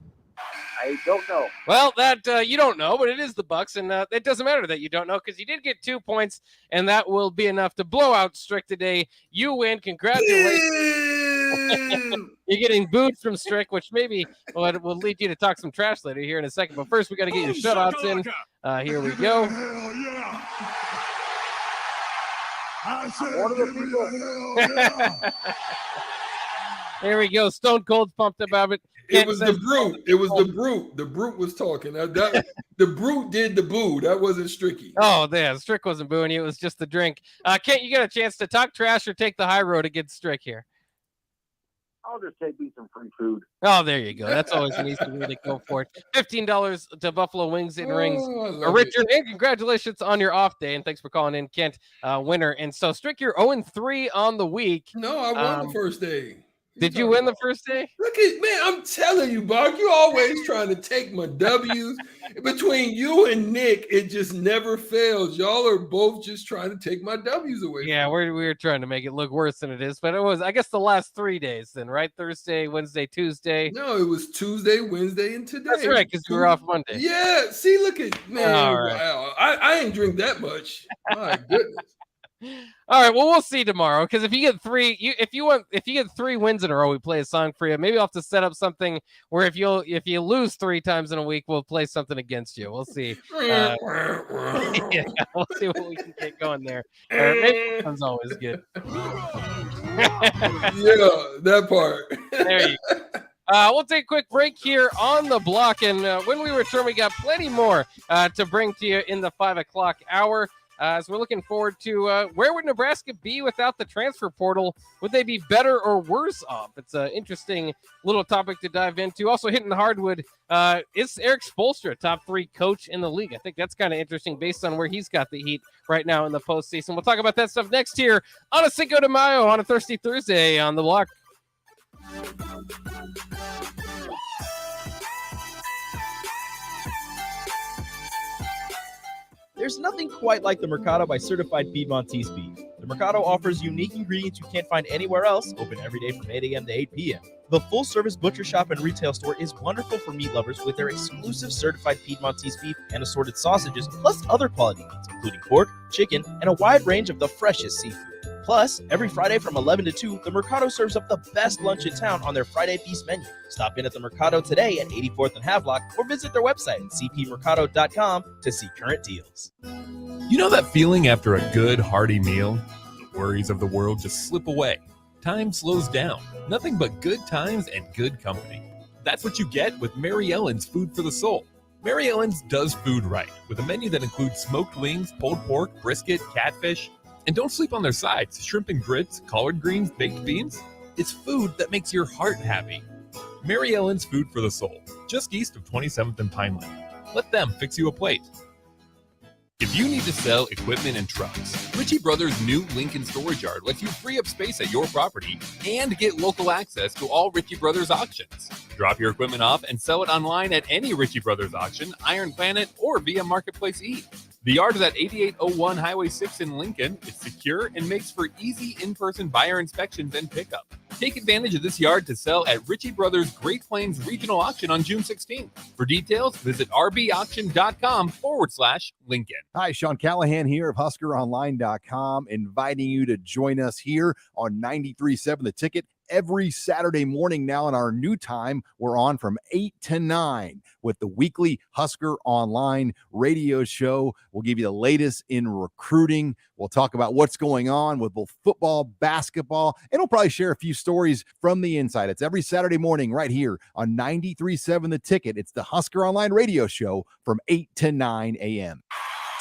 I don't know. Well, that you don't know, but it is the Bucks, and it doesn't matter that you don't know because you did get 2 points, and that will be enough to blow out Strick today. You win. Congratulations. You're getting booed from Strick, which maybe will lead you to talk some trash later here in a second. But first, we got to get your shutouts in. Here we go. One of the people. There we go. Stone Cold's pumped about it. It was the brute. It was the brute. The brute was talking. The brute did the boo. That wasn't Stricky. Oh, yeah. Strick wasn't booing you. It was just the drink. Kent, you got a chance to talk trash or take the high road against Strick here? I'll just take me some free food. Oh, there you go. That's always an easy way to go for it. $15 to Buffalo Wings and Rings. Richard, and congratulations on your off day. And thanks for calling in, Kent, winner. And so, Strick, you're 0-3 on the week. No, I won the first day. Did you win the first day? Look at man, I'm telling you, Buck, you always trying to take my W's. Between you and Nick, it just never fails. Y'all are both just trying to take my W's away. Yeah, we're trying to make it look worse than it is, but it was, I guess, the last 3 days then, right? Thursday, Wednesday, Tuesday. No, it was Tuesday, Wednesday, and today. That's right, because you were off Monday. Yeah, see, look at man. All right. Wow, I ain't drink that much. My goodness. All right, well, we'll see tomorrow because if you get 3, if you get 3 wins in a row, we play a song for you. Maybe I'll have to set up something where if you lose 3 times in a week, we'll play something against you. We'll see. Yeah, we'll see what we can get going there. Maybe that sounds always good. Yeah, that part. There you go. We'll take a quick break here on the block, and when we return, we got plenty more to bring to you in the 5 o'clock hour. So we're looking forward to where would Nebraska be without the transfer portal? Would they be better or worse off? It's an interesting little topic to dive into. Also hitting the hardwood, is Eric Spoelstra a top 3 coach in the league? I think that's kind of interesting based on where he's got the heat right now in the postseason. We'll talk about that stuff next here on a Cinco de Mayo on a Thirsty Thursday on the block. There's nothing quite like the Mercado by Certified Piedmontese beef. The Mercado offers unique ingredients you can't find anywhere else, open every day from 8 a.m. to 8 p.m. The full-service butcher shop and retail store is wonderful for meat lovers with their exclusive certified Piedmontese beef and assorted sausages, plus other quality meats, including pork, chicken, and a wide range of the freshest seafood. Plus, every Friday from 11 to 2, the Mercado serves up the best lunch in town on their Friday Feast menu. Stop in at the Mercado today at 84th and Havelock or visit their website at cpmercado.com to see current deals. You know that feeling after a good, hearty meal? The worries of the world just slip away. Time slows down. Nothing but good times and good company. That's what you get with Mary Ellen's Food for the Soul. Mary Ellen's does food right with a menu that includes smoked wings, pulled pork, brisket, catfish. And don't sleep on their sides. Shrimp and grits, collard greens, baked beans. It's food that makes your heart happy. Mary Ellen's Food for the Soul, just east of 27th and Pineland. Let them fix you a plate. If you need to sell equipment and trucks, Ritchie Brothers' new Lincoln storage yard lets you free up space at your property and get local access to all Ritchie Brothers auctions. Drop your equipment off and sell it online at any Ritchie Brothers auction, Iron Planet, or via Marketplace E. The yard is at 8801 Highway 6 in Lincoln. It's secure and makes for easy in-person buyer inspections and pickup. Take advantage of this yard to sell at Ritchie Brothers Great Plains Regional Auction on June 16th. For details, visit rbauction.com/Lincoln. Hi, Sean Callahan here of HuskerOnline.com, inviting you to join us here on 93.7 The Ticket every Saturday morning now in our new time. We're on from 8 to 9 with the weekly Husker Online radio show. We'll give you the latest in recruiting. We'll talk about what's going on with both football, basketball, and we'll probably share a few stories from the inside. It's every Saturday morning right here on 93.7 The Ticket. It's the Husker Online radio show from 8 to 9 a.m.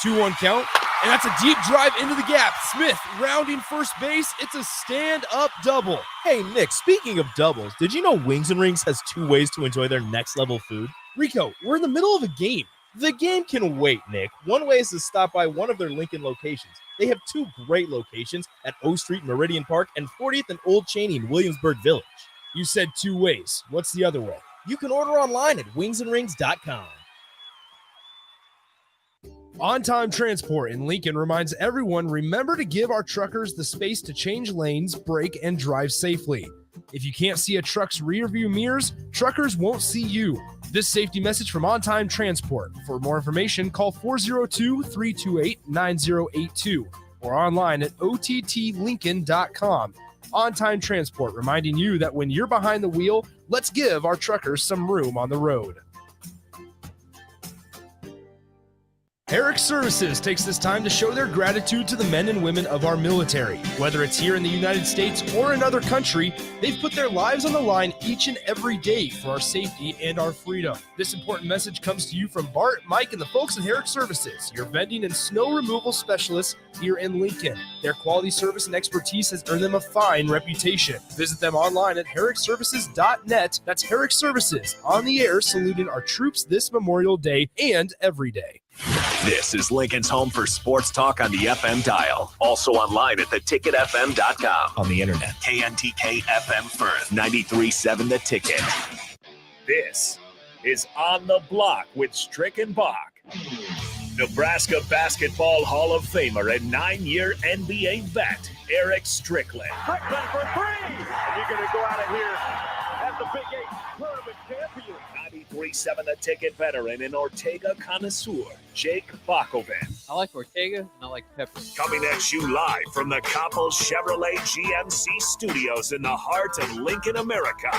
2-1 count, and that's a deep drive into the gap. Smith rounding first base. It's a stand-up double. Hey, Nick, speaking of doubles, did you know Wings and Rings has 2 ways to enjoy their next-level food? Rico, we're in the middle of a game. The game can wait, Nick. One way is to stop by one of their Lincoln locations. They have 2 great locations at O Street, Meridian Park, and 40th and Old Cheney in Williamsburg Village. You said 2 ways. What's the other way? You can order online at wingsandrings.com. On-Time Transport in Lincoln reminds everyone, remember to give our truckers the space to change lanes, brake, and drive safely. If you can't see a truck's rear view mirrors, truckers won't see you. This safety message from On-Time Transport. For more information, call 402-328-9082 or online at ottlincoln.com. On-Time Transport, reminding you that when you're behind the wheel, let's give our truckers some room on the road. Herrick Services takes this time to show their gratitude to the men and women of our military. Whether it's here in the United States or another country, they've put their lives on the line each and every day for our safety and our freedom. This important message comes to you from Bart, Mike, and the folks at Herrick Services, your vending and snow removal specialists here in Lincoln. Their quality service and expertise has earned them a fine reputation. Visit them online at herrickservices.net. That's Herrick Services, on the air saluting our troops this Memorial Day and every day. This is Lincoln's home for sports talk on the FM dial. Also online at theticketfm.com. On the internet. KNTK FM Firth, 93.7 The Ticket. This is On the Block with Strick and Bach. Nebraska Basketball Hall of Famer and 9-year NBA vet, Eric Strickland. Strickland for 3! And you're going to go out of here as the Big 8 tournament champion. 93.7 The Ticket veteran and Ortega connoisseur, Jake Bakoven. I like Ortega and I like pepper. Coming at you live from the Coppels Chevrolet GMC studios in the heart of Lincoln, America.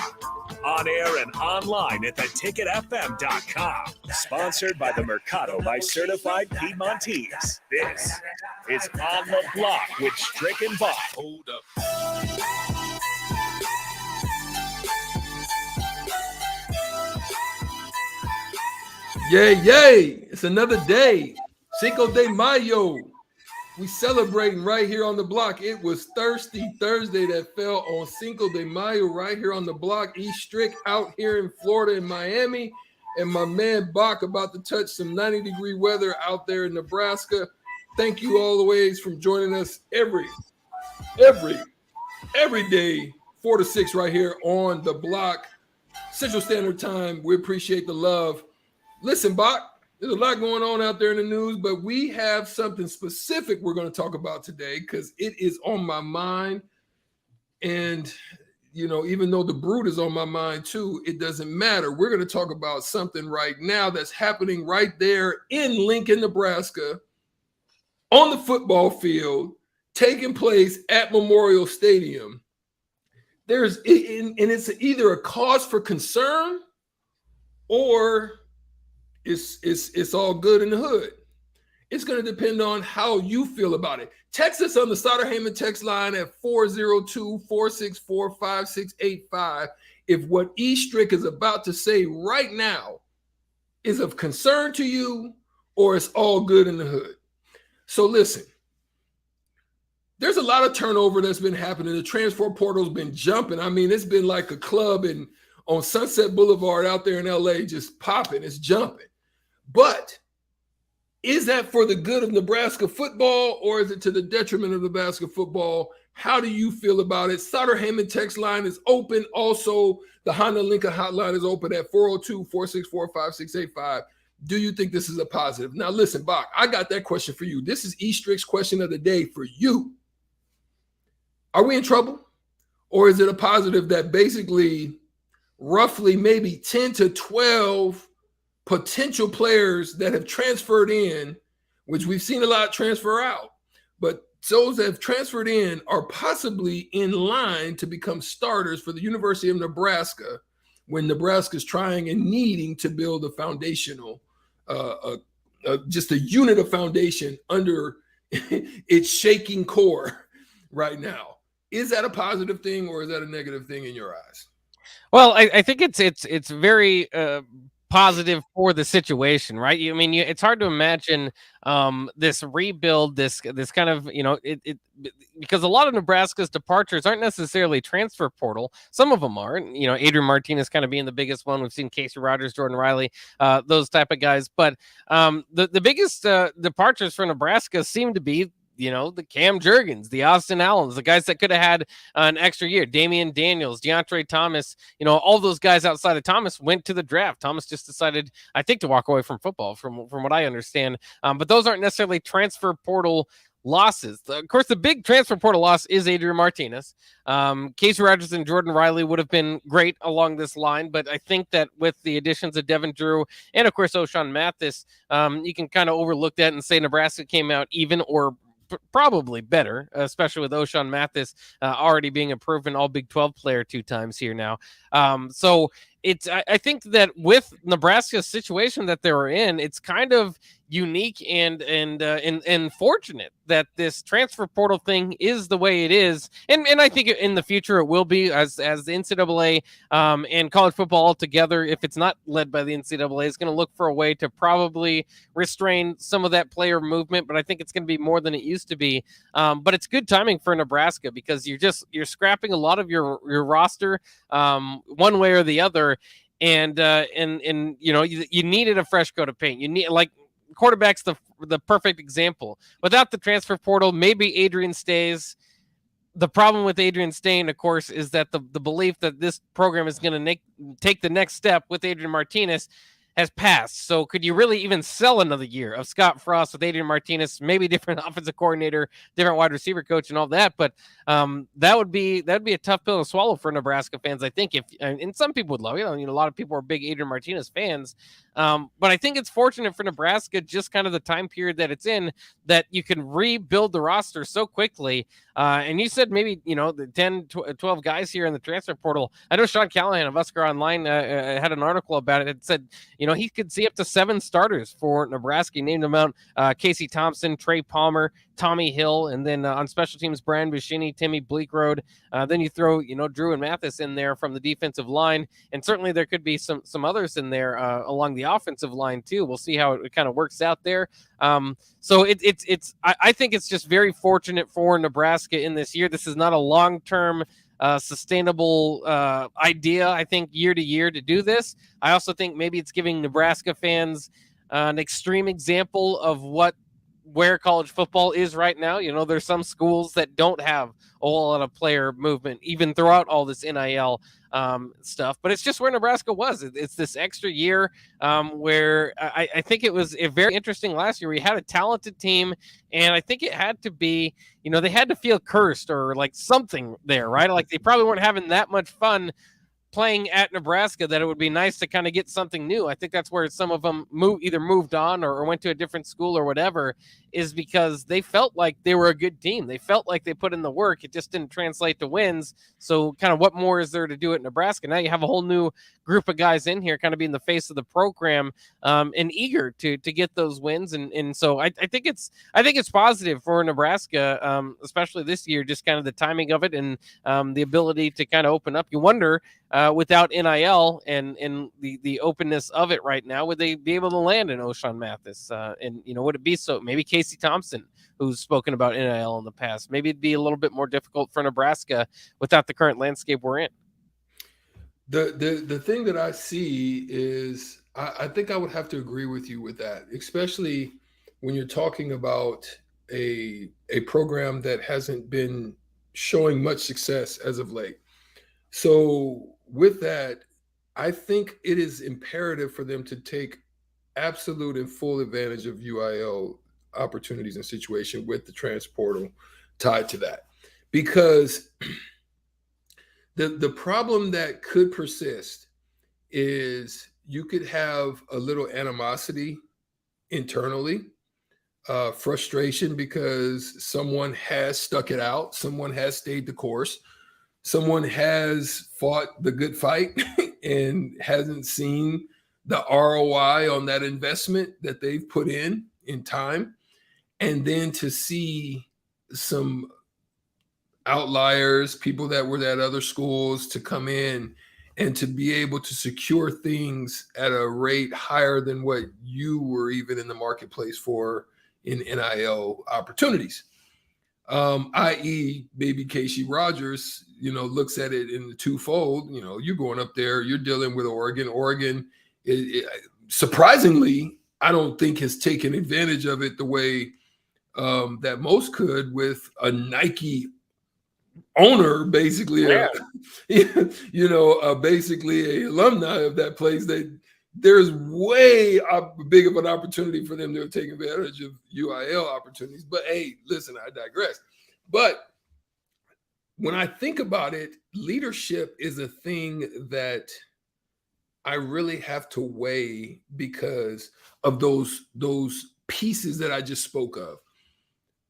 On air and online at theticketfm.com. Sponsored by the Mercado by Certified Piedmontese. This is On the Block with Strick and Bach. Hold up. Yay, yay. It's another day. Cinco de Mayo. We celebrating right here on the block. It was Thirsty Thursday that fell on Cinco de Mayo right here on the block. East Strick out here in Florida and Miami. And my man Bach about to touch some 90-degree weather out there in Nebraska. Thank you all the ways from joining us every day, 4 to 6 right here on the block. Central Standard Time. We appreciate the love. Listen, Bach, there's a lot going on out there in the news, but we have something specific we're going to talk about today because it is on my mind. And, you know, even though the brood is on my mind too, it doesn't matter. We're going to talk about something right now that's happening right there in Lincoln, Nebraska, on the football field, taking place at Memorial Stadium. And it's either a cause for concern or it's all good in the hood. It's going to depend on how you feel about it. Text us on the Sutter Heyman text line at 402-464-5685 if what E. Strick is about to say right now is of concern to you or it's all good in the hood. So listen, there's a lot of turnover that's been happening. The transfer portal's been jumping. I mean, it's been like a club on Sunset Boulevard out there in LA, just popping. It's jumping. But is that for the good of Nebraska football or is it to the detriment of Nebraska football? How do you feel about it? Sutter Heyman text line is open. Also, the Honda Lincoln hotline is open at 402-464-5685. Do you think this is a positive? Now, listen, Bach, I got that question for you. This is E. Strick's question of the day for you. Are we in trouble? Or is it a positive that basically roughly maybe 10 to 12 potential players that have transferred in, which we've seen a lot transfer out, but those that have transferred in are possibly in line to become starters for the University of Nebraska when Nebraska is trying and needing to build a foundational, just a unit of foundation under its shaking core right now. Is that a positive thing or is that a negative thing in your eyes? Well, I think it's very positive for the situation, right? I mean, it's hard to imagine this rebuild, this kind of, because a lot of Nebraska's departures aren't necessarily transfer portal. Some of them are. Adrian Martinez kind of being the biggest one. We've seen Casey Rogers, Jordan Riley, those type of guys. But the biggest departures for Nebraska seem to be the Cam Jurgens, the Austin Allens, the guys that could have had an extra year, Damian Daniels, DeAndre Thomas, all those guys outside of Thomas went to the draft. Thomas just decided, I think, to walk away from football, from what I understand. But those aren't necessarily transfer portal losses. Of course, the big transfer portal loss is Adrian Martinez. Casey Rogers and Jordan Riley would have been great along this line, but I think that with the additions of Devin Drew and, of course, O'Shawn Mathis, you can kind of overlook that and say Nebraska came out even or probably better, especially with O'Shawn Mathis already being a proven all Big 12 player 2 times here now. So I think that with Nebraska's situation that they were in, it's kind of unique and fortunate that this transfer portal thing is the way it is, and I think in the future it will be as the NCAA and college football altogether, if it's not led by the NCAA, is going to look for a way to probably restrain some of that player movement. But I think it's going to be more than it used to be. But it's good timing for Nebraska because you're scrapping a lot of your roster one way or the other, and you needed a fresh coat of paint. You need, like, quarterback's the perfect example. Without the transfer portal, maybe Adrian stays. The problem with Adrian staying, of course, is that the belief that this program is going to take the next step with Adrian Martinez has passed. So could you really even sell another year of Scott Frost with Adrian Martinez, maybe different offensive coordinator, different wide receiver coach and all that? But that'd be a tough pill to swallow for Nebraska fans, I think. And some people would love it. A lot of people are big Adrian Martinez fans. But I think it's fortunate for Nebraska, just kind of the time period that it's in, that you can rebuild the roster so quickly. And you said maybe, the 10, 12 guys here in the transfer portal. I know Sean Callahan of Husker Online had an article about it. It said, he could see up to 7 starters for Nebraska. He named them out: Casey Thompson, Trey Palmer, Tommy Hill, and then on special teams, Brian Buschini, Timmy Bleekrode. Then you throw, Drew and Mathis in there from the defensive line. And certainly there could be some others in there along the offensive line too. We'll see how it kind of works out there. So I think it's just very fortunate for Nebraska in this year. This is not a long-term sustainable idea, I think, year to year to do this. I also think maybe it's giving Nebraska fans an extreme example of where college football is right now. There's some schools that don't have a whole lot of player movement, even throughout all this NIL stuff. But it's just where Nebraska was. It's this extra year where I think it was very interesting last year. We had a talented team, and I think it had to be, they had to feel cursed or like something there, right? Like they probably weren't having that much fun playing at Nebraska, that it would be nice to kind of get something new. I think that's where some of them either moved on or went to a different school or whatever, is because they felt like they were a good team. They felt like they put in the work. It just didn't translate to wins. So kind of what more is there to do at Nebraska? Now you have a whole new group of guys in here kind of being the face of the program and eager to get those wins. And so I think it's positive for Nebraska, especially this year, just kind of the timing of it and the ability to kind of open up. You wonder, without NIL and the openness of it right now, would they be able to land an O'Shawn Mathis? And would it be so? Maybe Casey Thompson, who's spoken about NIL in the past. Maybe it'd be a little bit more difficult for Nebraska without the current landscape we're in. The thing that I see is I think I would have to agree with you with that, especially when you're talking about a program that hasn't been showing much success as of late. So with that, I think it is imperative for them to take absolute and full advantage of UIL opportunities and situation with the transfer portal tied to that. Because the problem that could persist is you could have a little animosity internally frustration because someone has stuck it out, someone has stayed the course, someone has fought the good fight and hasn't seen the ROI on that investment that they've put in time. And then to see some outliers, people that were at other schools, to come in and to be able to secure things at a rate higher than what you were even in the marketplace for in NIL opportunities. I.e., maybe Casey Rogers, looks at it in the twofold. You're going up there, you're dealing with Oregon. Oregon, surprisingly, I don't think has taken advantage of it the way that most could, with a Nike owner, basically, basically a alumni of that place. There's way big of an opportunity for them to take advantage of UIL opportunities. But hey, listen, I digress. But when I think about it, leadership is a thing that I really have to weigh because of those pieces that I just spoke of.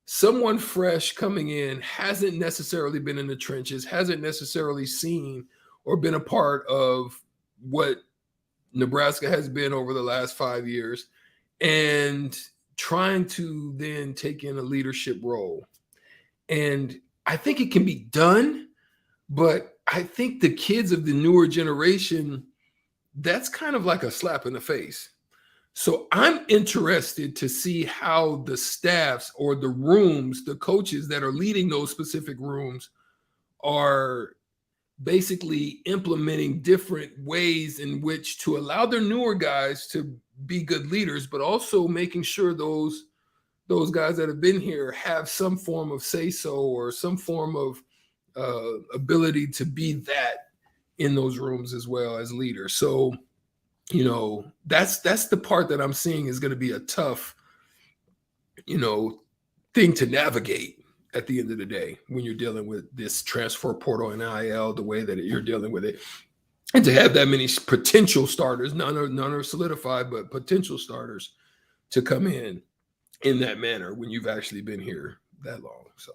Someone fresh coming in hasn't necessarily been in the trenches, hasn't necessarily seen or been a part of what Nebraska has been over the last 5 years, and trying to then take in a leadership role. And I think it can be done, but I think the kids of the newer generation, that's kind of like a slap in the face. So I'm interested to see how the staffs or the rooms, the coaches that are leading those specific rooms, are basically implementing different ways in which to allow their newer guys to be good leaders, but also making sure those guys that have been here have some form of say-so or some form of ability to be that in those rooms as well as leaders. So, that's the part that I'm seeing is going to be a tough, thing to navigate at the end of the day when you're dealing with this transfer portal and NIL, the way that you're dealing with it. And to have that many potential starters, none are solidified, but potential starters to come in that manner when you've actually been here that long. So.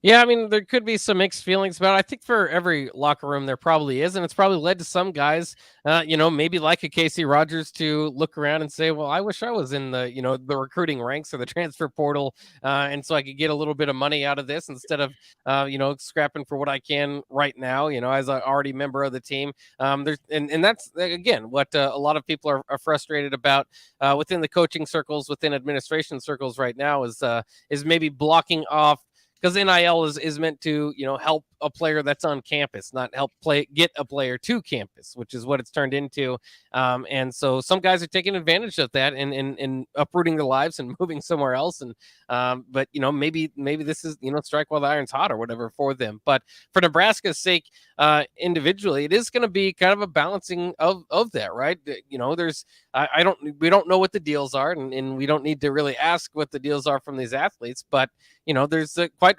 Yeah, I mean, there could be some mixed feelings about it. I think for every locker room there probably is, and it's probably led to some guys, maybe like a Casey Rogers, to look around and say, well, I wish I was in the, the recruiting ranks or the transfer portal, and so I could get a little bit of money out of this instead of, scrapping for what I can right now, as an already member of the team. And that's, again, what a lot of people are frustrated about within the coaching circles, within administration circles right now, is maybe blocking off, because NIL is meant to, help a player that's on campus, not help get a player to campus, which is what it's turned into. And so some guys are taking advantage of that and uprooting their lives and moving somewhere else. And but maybe this is strike while the iron's hot or whatever for them. But for Nebraska's sake, individually, it is going to be kind of a balancing of that, right? There's we don't know what the deals are, and we don't need to really ask what the deals are from these athletes, but there's quite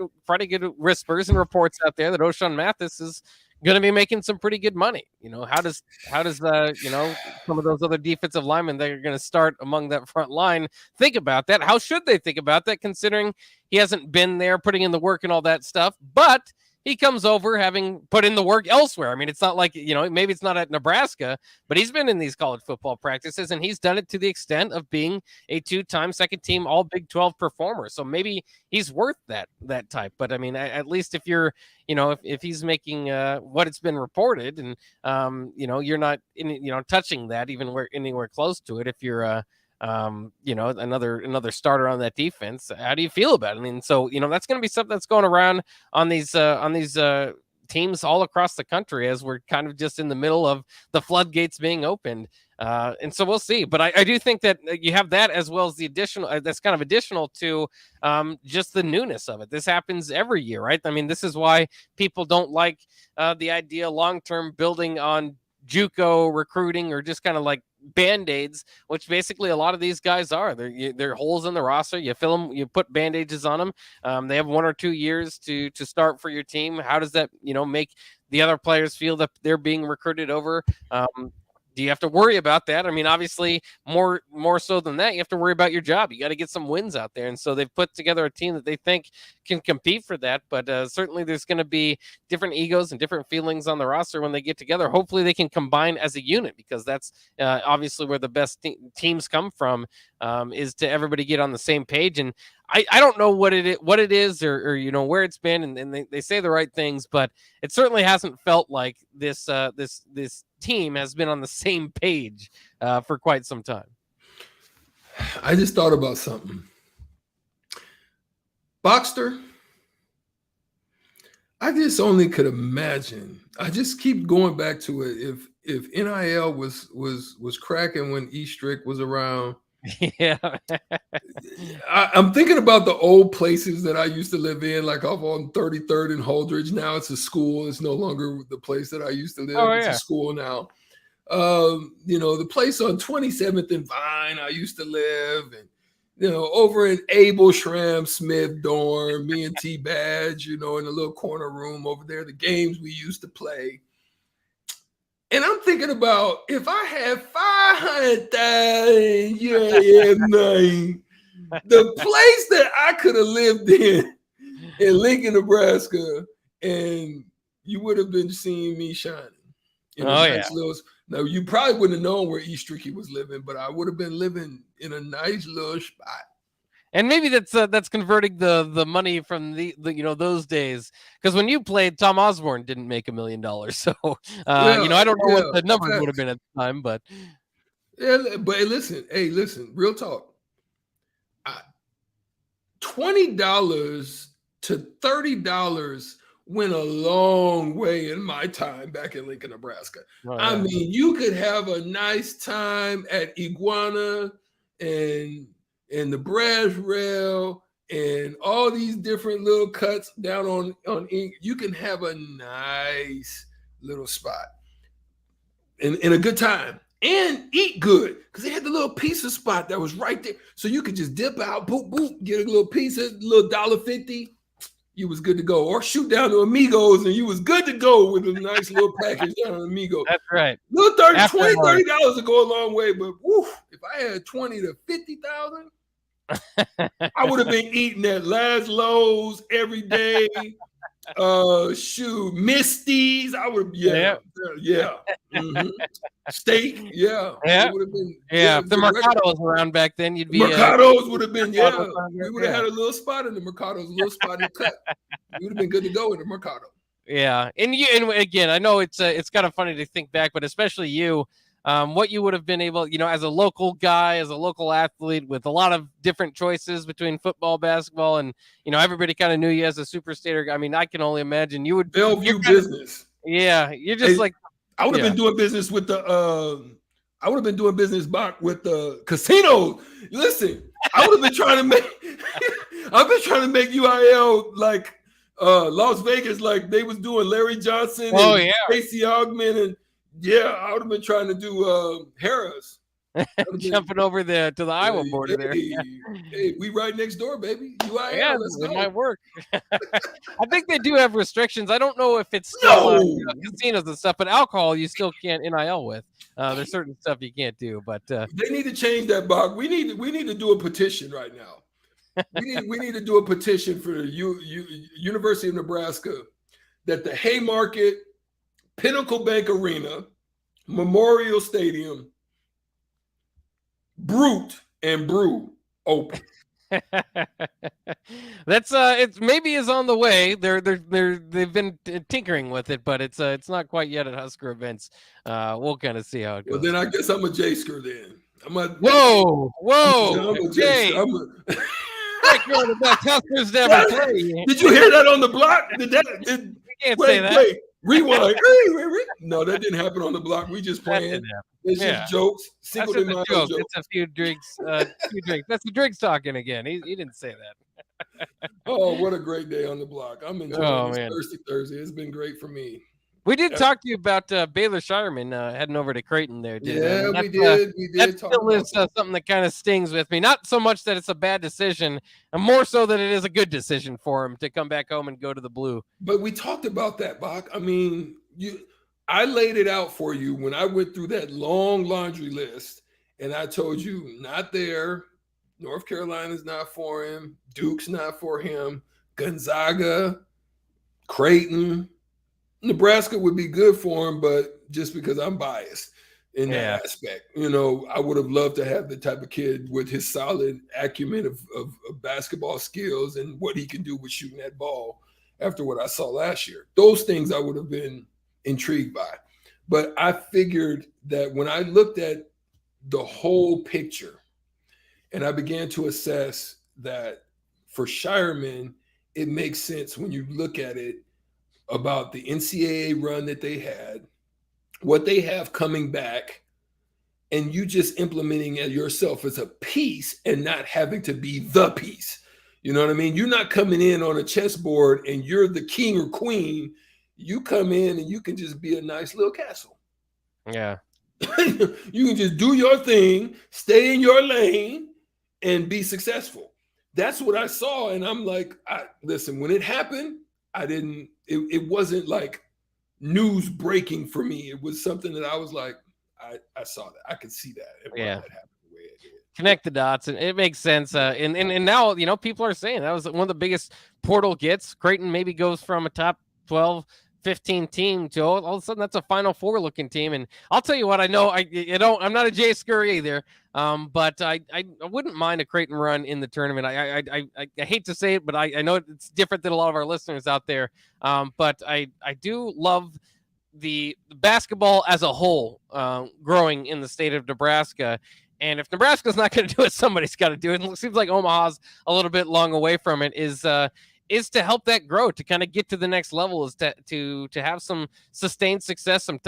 good whispers and reports out there that O'Shawn Mathis is going to be making some pretty good money. How does some of those other defensive linemen that are going to start among that front line think about that? How should they think about that, considering he hasn't been there putting in the work and all that stuff, but he comes over having put in the work elsewhere. I mean, it's not like, maybe it's not at Nebraska, but he's been in these college football practices, and he's done it to the extent of being a 2-time second team all Big 12 performer. So maybe he's worth that type. But I mean, at least if you're, if he's making what it's been reported, and you're not touching that anywhere close to it. If you're another starter on that defense, how do you feel about it? I mean, so that's going to be something that's going around on these teams all across the country, as we're kind of just in the middle of the floodgates being opened, and so we'll see. But I do think that you have that, as well as the additional that's kind of additional to just the newness of it. This happens every year, right? I mean, this is why people don't like the idea long-term building on JUCO recruiting, or just kind of like band-aids, which basically a lot of these guys are. They're holes in the roster. You fill them, you put band-aids on them. They have 1 or 2 years to start for your team. How does that make the other players feel that they're being recruited over? Do you have to worry about that? I mean, obviously, more so than that, you have to worry about your job. You got to get some wins out there. And so they've put together a team that they think can compete for that. But certainly there's going to be different egos and different feelings on the roster when they get together. Hopefully they can combine as a unit, because that's obviously where the best teams come from, is to everybody get on the same page. And I don't know what it is or you know, where it's been, and they say the right things, but it certainly hasn't felt like this team has been on the same page for quite some time. I just thought about something. Boxster, I just only could imagine. I just keep going back to it. If NIL was cracking when Eastrick was around. Yeah. I'm thinking about the old places that I used to live in, like off on 33rd and Holdridge. Now it's a school. It's no longer the place that I used to live. Oh, it's yeah. a school now. You know, the place on 27th and Vine I used to live, and you know, over in Abel Schramm Smith dorm, me and T Badge, you know, in the little corner room over there, the games we used to play. And I'm thinking about, if I had 500,000, the place that I could have lived in Lincoln, Nebraska, and you would have been seeing me shining. Now, you probably wouldn't have known where East Ricky was living, but I would have been living in a nice little spot. And maybe that's converting the money from the you know, those days, because when you played, Tom Osborne didn't make $1 million. So you know, I don't know what the numbers would have been at the time, but but listen, real talk. $20 to $30 went a long way in my time back in Lincoln, Nebraska. Oh, I yeah. mean, you could have a nice time at Iguana and the Brass Rail and all these different little cuts down on ink. You can have a nice little spot in a good time and eat good, because they had the little pizza spot that was right there. So you could just dip out, boop, boop, get a little pizza, little $1.50. You was good to go. Or shoot down to Amigos and you was good to go with a nice little package down at Amigos. That's right. Little $30 would go a long way, but woo, if I had 20 to 50,000, I would have been eating at Last Lowe's every day. Misty's. I would, yeah. Mm-hmm. Steak, yeah. Yeah. It would have been, if the Mercado was around back then, you'd be Mercados would have been, we Mercados would have had a little spot in the Mercados, a little spot in the cut. We would have been good to go in the Mercado. Yeah, and again, I know it's kind of funny to think back, but especially you, what you would have been able, you know, as a local guy, as a local athlete with a lot of different choices between football, basketball, and you know, everybody kind of knew you as a superstar. I mean, I can only imagine you would Bellevue business. Yeah, you're just I would have been doing business with the I would have been doing business back with the casino. Listen, I would have been trying to make I've been trying to make UIL like Las Vegas, like they was doing Larry Johnson and Stacey Augman, and I would have been trying to do Harris. Jumping over to the Iowa border there. Hey, we right next door, baby. UIL, yeah, let's it go. might work. I think they do have restrictions. I don't know if it's still casinos and stuff, but alcohol you still can't NIL with. There's certain stuff you can't do, but they need to change that, Bob. We need to do a petition right now. we need to do a petition for the University of Nebraska that the Haymarket, Pinnacle Bank Arena, Memorial Stadium, Brute and Brew open. That's it's maybe is on the way. They've been tinkering with it, but it's not quite yet at Husker events. We'll kind of see how it goes. Well, then I guess I'm a J-sker then. Whoa! I'm a Jay. The best Huskers to ever play. Did you hear that on the block? You can't say that. Wait, rewind. No, that didn't happen on the block. We just playing. It's just jokes. That's just a joke. It's a few drinks. That's the drinks talking again. He didn't say that. Oh, what a great day on the block. I'm enjoying this Thirsty Thursday. It's been great for me. We did talk to you about Baylor Shireman heading over to Creighton there, didn't we? We did. That still is something that kind of stings with me. Not so much that it's a bad decision, and more so that it is a good decision for him to come back home and go to the Blue. But we talked about that, Bach. I mean, I laid it out for you when I went through that long laundry list, and I told you not there. North Carolina's not for him. Duke's not for him. Gonzaga, Creighton, Nebraska would be good for him, but just because I'm biased in that aspect, I would have loved to have the type of kid with his solid acumen of basketball skills and what he can do with shooting that ball after what I saw last year. Those things I would have been intrigued by. But I figured that when I looked at the whole picture and I began to assess that for Shireman, it makes sense when you look at it about the NCAA run that they had, what they have coming back, and you just implementing it yourself as a piece and not having to be the piece. You know what I mean? You're not coming in on a chessboard and you're the king or queen. You come in and you can just be a nice little castle. Yeah. You can just do your thing, stay in your lane, and be successful. That's what I saw. And I'm like, listen, when it happened, it wasn't like news breaking for me. It was something that I was like, I saw that. I could see that. Yeah. That happened the way it did. Connect the dots, and it makes sense. And now, people are saying that was one of the biggest portal gets. Creighton maybe goes from a top 12, 15 team to all of a sudden that's a Final Four looking team. And I'll tell you what, I know I'm not a Jay Scurry either, but I wouldn't mind a Creighton run in the tournament. I hate to say it, but I know it's different than a lot of our listeners out there. But I do love the basketball as a whole growing in the state of Nebraska. And if Nebraska's not going to do it, somebody's got to do it. It seems like Omaha's a little bit long away from it. Is to help that grow, to kind of get to the next level, is to have some sustained success. And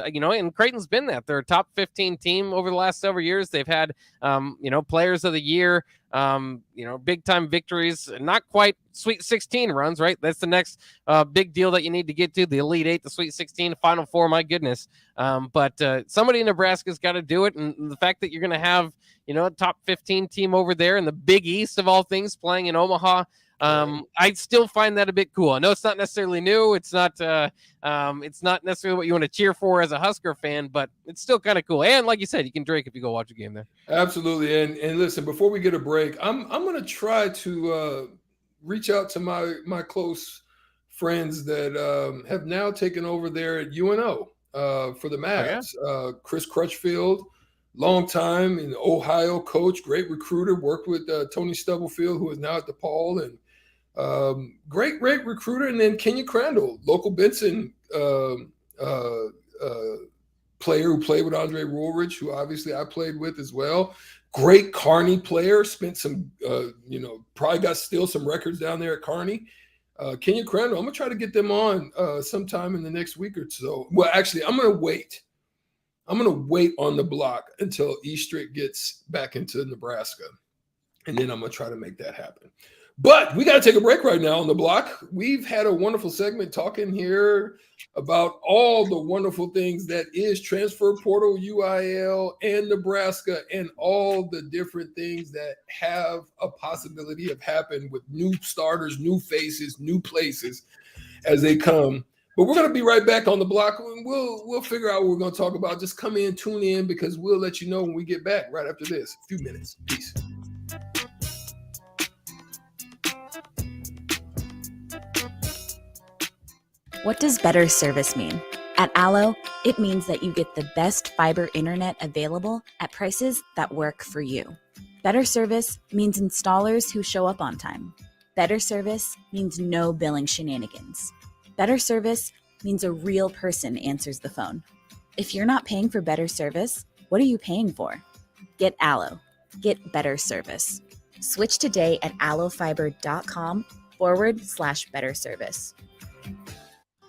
Creighton's been that. They're a top 15 team over the last several years. They've had, players of the year, big time victories, not quite Sweet 16 runs, right? That's the next big deal that you need to get to, the Elite Eight, the Sweet 16, Final Four, my goodness. But somebody in Nebraska's got to do it. And the fact that you're going to have, a top 15 team over there in the Big East of all things playing in Omaha, I still find that a bit cool. I know it's not necessarily new. It's not necessarily what you want to cheer for as a Husker fan, but it's still kind of cool. And like you said, you can drink if you go watch a game there. Absolutely. And listen, before we get a break, I'm going to try to reach out to my close friends that have now taken over there at UNO for the Mavs. Chris Crutchfield, long time in Ohio coach, great recruiter, worked with Tony Stubblefield, who is now at DePaul, and great recruiter. And then Kenya Crandall, local Benson player who played with Andre Woolridge, who obviously I played with as well. Great Kearney player, spent some, probably got still some records down there at Kearney. Kenya Crandall, I'm going to try to get them on sometime in the next week or so. Well, actually, I'm going to wait. I'm going to wait on the block until Eastrick gets back into Nebraska, and then I'm going to try to make that happen. But we got to take a break right now on the block. We've had a wonderful segment talking here about all the wonderful things that is transfer portal, UIL, and Nebraska, and all the different things that have a possibility of happening with new starters, new faces, new places as they come. But we're going to be right back on the block. We'll figure out what we're going to talk about. Just come in, tune in, because we'll let you know when we get back right after this. A few minutes. Peace. What does better service mean? At Allo, it means that you get the best fiber internet available at prices that work for you. Better service means installers who show up on time. Better service means no billing shenanigans. Better service means a real person answers the phone. If you're not paying for better service, what are you paying for? Get Allo. Get better service. Switch today at allofiber.com/better service.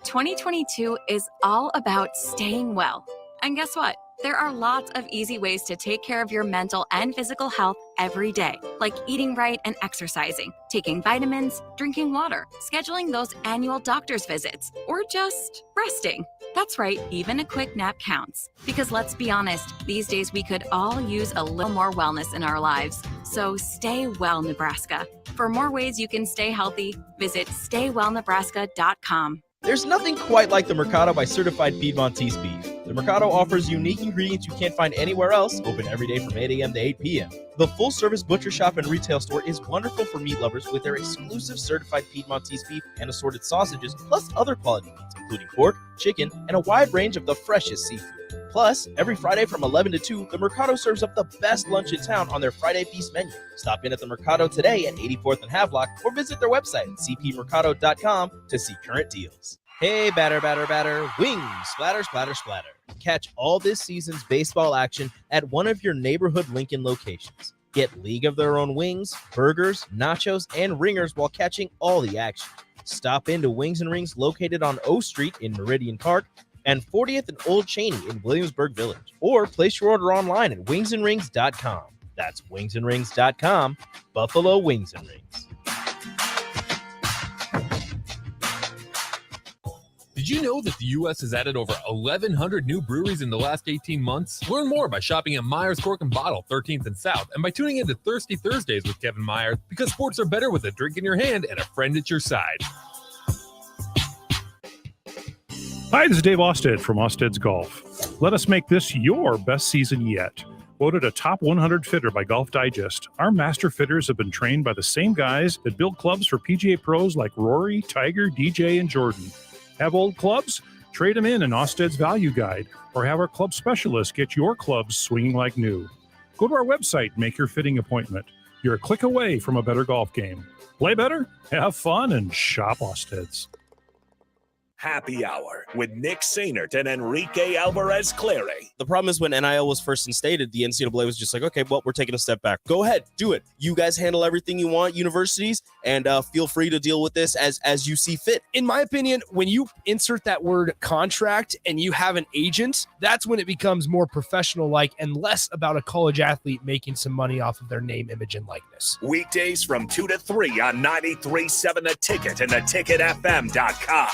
2022 is all about staying well. And guess what? There are lots of easy ways to take care of your mental and physical health every day, like eating right and exercising, taking vitamins, drinking water, scheduling those annual doctor's visits, or just resting. That's right, even a quick nap counts. Because let's be honest, these days we could all use a little more wellness in our lives. So stay well, Nebraska. For more ways you can stay healthy, visit StayWellNebraska.com. There's nothing quite like the Mercado by Certified Piedmontese beef. The Mercado offers unique ingredients you can't find anywhere else, open every day from 8 a.m. to 8 p.m. The full-service butcher shop and retail store is wonderful for meat lovers with their exclusive certified Piedmontese beef and assorted sausages, plus other quality meats, including pork, chicken, and a wide range of the freshest seafood. Plus, every Friday from 11 to 2, the Mercado serves up the best lunch in town on their Friday Feast menu. Stop in at the Mercado today at 84th and Havelock or visit their website at cpmercado.com to see current deals. Hey, batter, batter, batter, wings, splatter, splatter, splatter. Catch all this season's baseball action at one of your neighborhood Lincoln locations. Get League of Their Own wings, burgers, nachos, and ringers while catching all the action. Stop into Wings and Rings located on O Street in Meridian Park and 40th and Old Cheney in Williamsburg Village. Or place your order online at wingsandrings.com. That's wingsandrings.com, Buffalo Wings and Rings. Did you know that the U.S. has added over 1,100 new breweries in the last 18 months? Learn more by shopping at Myers Cork and Bottle, 13th and South, and by tuning in to Thirsty Thursdays with Kevin Myers, because sports are better with a drink in your hand and a friend at your side. Hi, this is Dave Osted from Osted's Golf. Let us make this your best season yet. Voted a top 100 fitter by Golf Digest, our master fitters have been trained by the same guys that build clubs for PGA pros like Rory, Tiger, DJ, and Jordan. Have old clubs? Trade them in Osted's Value Guide, or have our club specialists get your clubs swinging like new. Go to our website and make your fitting appointment. You're a click away from a better golf game. Play better, have fun, and shop Osted's. Happy Hour with Nick Sainert and Enrique Alvarez Clary. The problem is when NIL was first instated, the NCAA was just like, okay, well, we're taking a step back. Go ahead, do it. You guys handle everything you want, universities, and feel free to deal with this as you see fit. In my opinion, when you insert that word contract and you have an agent, that's when it becomes more professional-like and less about a college athlete making some money off of their name, image, and likeness. Weekdays from 2 to 3 on 93.7 The Ticket and theticketfm.com.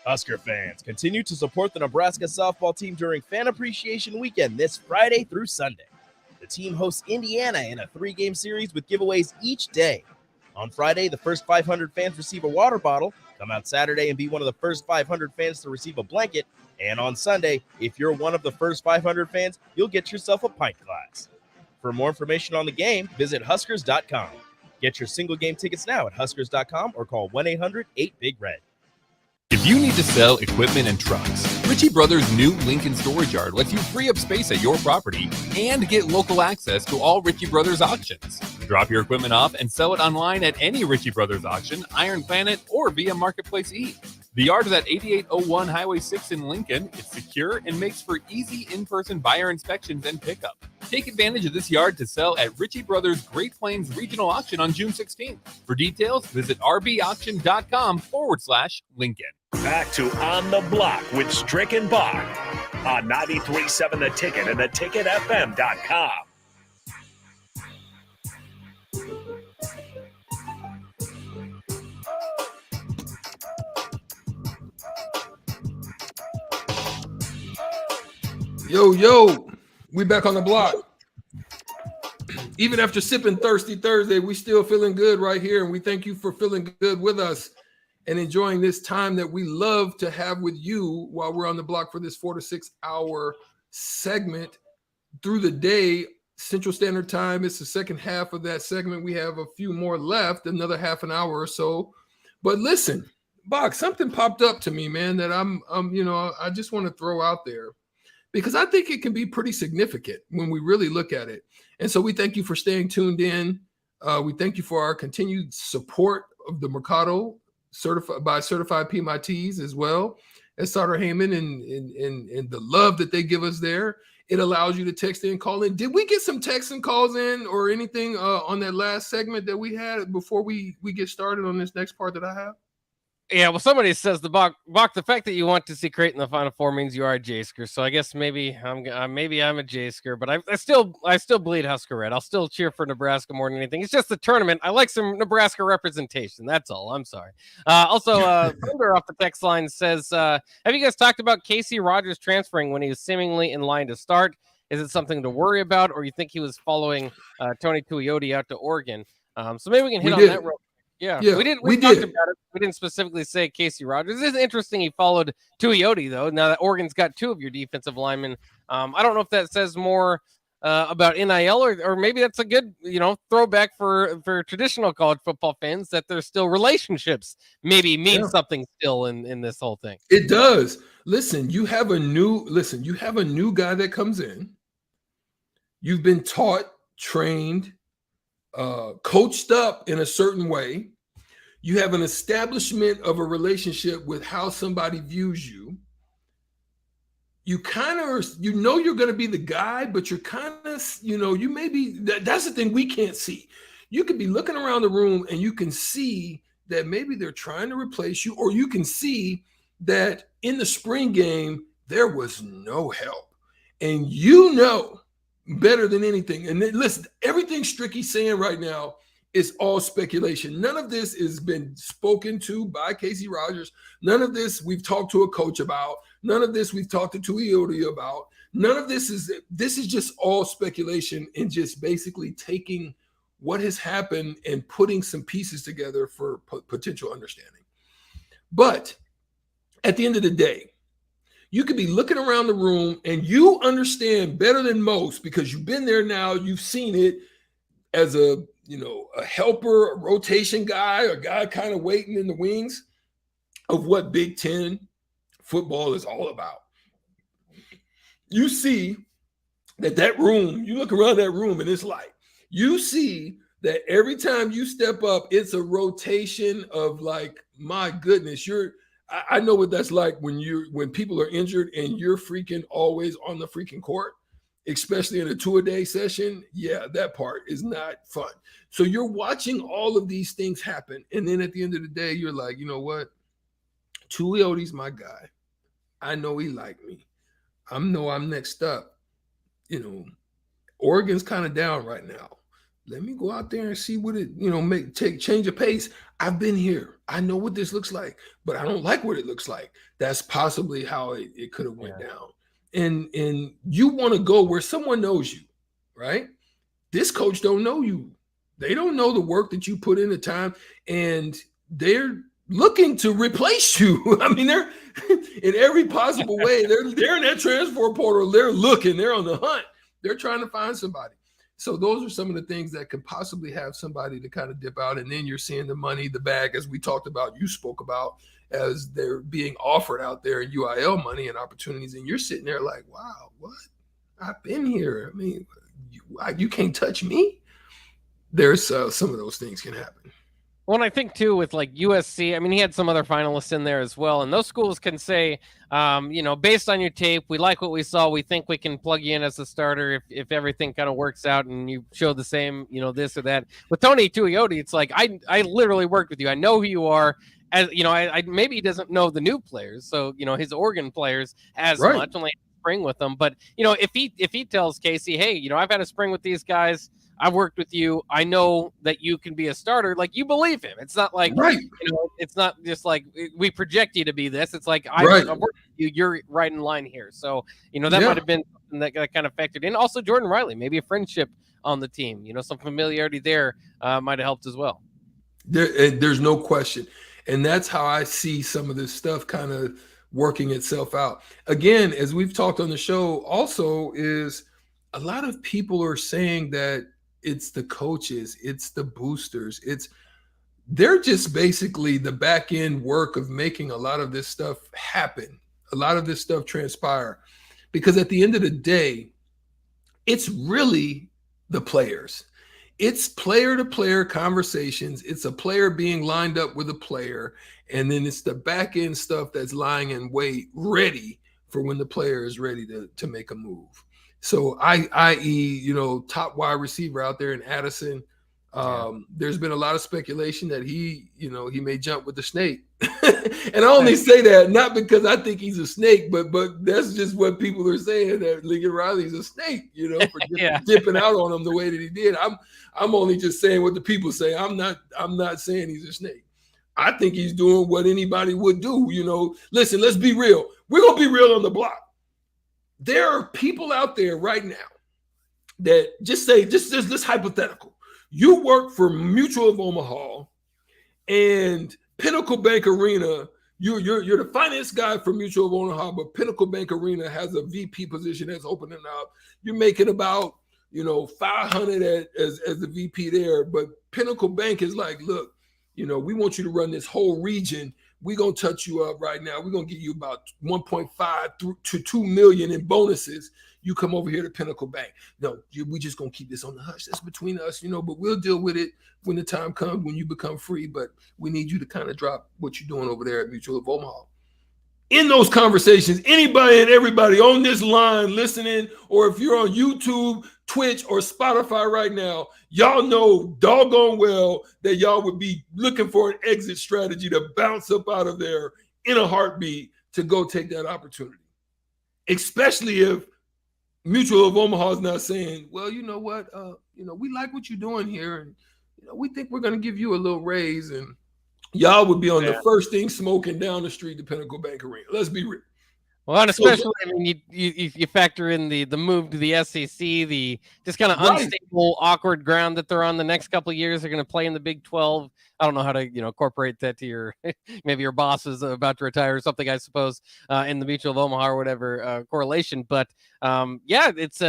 Husker fans, continue to support the Nebraska softball team during Fan Appreciation Weekend this Friday through Sunday. The team hosts Indiana in a 3-game series with giveaways each day. On Friday, the first 500 fans receive a water bottle. Come out Saturday and be one of the first 500 fans to receive a blanket. And on Sunday, if you're one of the first 500 fans, you'll get yourself a pint glass. For more information on the game, visit Huskers.com. Get your single game tickets now at Huskers.com or call 1-800-8-BIG-RED. If you need to sell equipment and trucks, Ritchie Brothers' new Lincoln Storage Yard lets you free up space at your property and get local access to all Ritchie Brothers auctions. Drop your equipment off and sell it online at any Ritchie Brothers auction, Iron Planet, or via Marketplace E. The yard is at 8801 Highway 6 in Lincoln. It's secure and makes for easy in-person buyer inspections and pickup. Take advantage of this yard to sell at Ritchie Brothers Great Plains Regional Auction on June 16th. For details, visit rbauction.com/Lincoln. Back to On the Block with Strick and Bach on 93.7 The Ticket and theticketfm.com. Yo, we back on the block. Even after sipping Thirsty Thursday, we still feeling good right here, and we thank you for feeling good with us and enjoying this time that we love to have with you while we're on the block for this 4 to 6 hour segment through the day. Central Standard Time. It's the second half of that segment. We have a few more left, another half an hour or so. But listen, Bach, something popped up to me, man, that I just want to throw out there, because I think it can be pretty significant when we really look at it. And so we thank you for staying tuned in. We thank you for our continued support of the Mercado certified Piedmontese, as well as Sauter Heyman and the love that they give us there. It allows you to text in, call in. Did we get some texts and calls in or anything on that last segment that we had before we get started on this next part that I have? Yeah, well, somebody says Bach, the fact that you want to see Creighton in the Final Four means you are a Jaysker. So I guess maybe I'm a Jaysker, but I still bleed Husker red. I'll still cheer for Nebraska more than anything. It's just the tournament. I like some Nebraska representation. That's all. I'm sorry. Also, Thunder off the text line says, have you guys talked about Casey Rogers transferring when he was seemingly in line to start? Is it something to worry about, or you think he was following Tony Tuioti out to Oregon? So maybe we can hit on that real quick. Yeah, Yeah, we we talked did. about it. We didn't specifically say Casey Rogers. It's interesting he followed Tuioti, though. Now that Oregon's got 2 of your defensive linemen, I don't know if that says more about NIL or maybe that's a good throwback for traditional college football fans that there's still relationships. Maybe means Yeah. something still in this whole thing. It does. Listen, you have a new guy that comes in. You've been taught, trained, coached up in a certain way. You have an establishment of a relationship with how somebody views you. You kind of, you're going to be the guy, but you're kind of, you may be, that's the thing we can't see. You could be looking around the room and you can see that maybe they're trying to replace you, or you can see that in the spring game, there was no help. And better than anything. And then, listen, everything Stricky's saying right now is all speculation. None of this has been spoken to by Casey Rogers. None of this we've talked to a coach about. None of this we've talked to Tuioti about. None of this is just all speculation and just basically taking what has happened and putting some pieces together for potential understanding. But at the end of the day, you could be looking around the room and you understand better than most because you've been there now, you've seen it as a helper, a rotation guy, a guy kind of waiting in the wings of what Big Ten football is all about. You see that room, you look around that room and it's like, you see that every time you step up, it's a rotation of like, my goodness, I know what that's like when people are injured and you're freaking always on the freaking court, especially in a 2-a-day session. Yeah, that part is not fun. So you're watching all of these things happen. And then at the end of the day, you're like, you know what? Tuioti's my guy. I know he liked me. I'm next up. Oregon's kind of down right now. Let me go out there and see what it, change of pace. I've been here. I know what this looks like, but I don't like what it looks like. That's possibly how it could have went down. And you want to go where someone knows you, right? This coach don't know you. They don't know the work that you put in the time, and they're looking to replace you. I mean, they're in every possible way. They're in that transfer portal. They're looking. They're on the hunt. They're trying to find somebody. So those are some of the things that could possibly have somebody to kind of dip out. And then you're seeing the money, the bag, as we talked about, you spoke about, as they're being offered out there in UIL money and opportunities. And you're sitting there like, wow, what? I've been here. I mean, you can't touch me. There's some of those things can happen. Well, I think too with like USC, I mean, he had some other finalists in there as well, and those schools can say, based on your tape, we like what we saw. We think we can plug you in as a starter if everything kind of works out and you show the same, this or that. With Tony Tuioti, it's like I literally worked with you. I know who you are. As I maybe he doesn't know the new players, so his Oregon players as much, only spring with them. But if he tells Casey, hey, I've had a spring with these guys. I've worked with you. I know that you can be a starter. Like, you believe him. It's not like, it's not just like we project you to be this. It's like, I've worked with you. You're right in line here. So, that might have been something that kind of factored in. Also, Jordan Riley, maybe a friendship on the team. Some familiarity there might have helped as well. There's no question. And that's how I see some of this stuff kind of working itself out. Again, as we've talked on the show also, is a lot of people are saying that it's the coaches, it's the boosters, they're just basically the back end work of making a lot of this stuff happen, a lot of this stuff transpire. Because at the end of the day, it's really the players. It's player to player conversations. It's a player being lined up with a player. And then it's the back end stuff that's lying in wait, ready for when the player is ready to make a move. So i.e., top wide receiver out there in Addison. There's been a lot of speculation that he may jump with the snake. And I only say that not because I think he's a snake, but that's just what people are saying, that Lincoln Riley's a snake, for dipping out on him the way that he did. I'm only just saying what the people say. I'm not saying he's a snake. I think he's doing what anybody would do. Listen, let's be real. We're gonna be real on the block. There are people out there right now that just say, just this hypothetical. You work for Mutual of Omaha And Pinnacle Bank Arena, you're the finance guy for Mutual of Omaha, but Pinnacle Bank Arena has a VP position that's opening up. You're making about, 500 as the VP there, but Pinnacle Bank is like, look, we want you to run this whole region. We're going to touch you up right now. We're going to give you about 1.5 to 2 million in bonuses. You come over here to Pinnacle Bank. No, we just going to keep this on the hush. That's between us, but we'll deal with it when the time comes, when you become free. But we need you to kind of drop what you're doing over there at Mutual of Omaha. In those conversations, anybody and everybody on this line listening, or if you're on YouTube, Twitch, or Spotify right now, y'all know doggone well that y'all would be looking for an exit strategy to bounce up out of there in a heartbeat to go take that opportunity. Especially if Mutual of Omaha is not saying, well, you know what, we like what you're doing here, and we think we're going to give you a little raise, and y'all would be on the first thing smoking down the street to Pinnacle Bank Arena. Let's be real. Well, and especially, you factor in the move to the SEC, the just kind of unstable, awkward ground that they're on the next couple of years. They're going to play in the Big 12. I don't know how to, incorporate that to your, maybe your boss is about to retire or something, I suppose, in the Mutual of Omaha or whatever correlation. But it's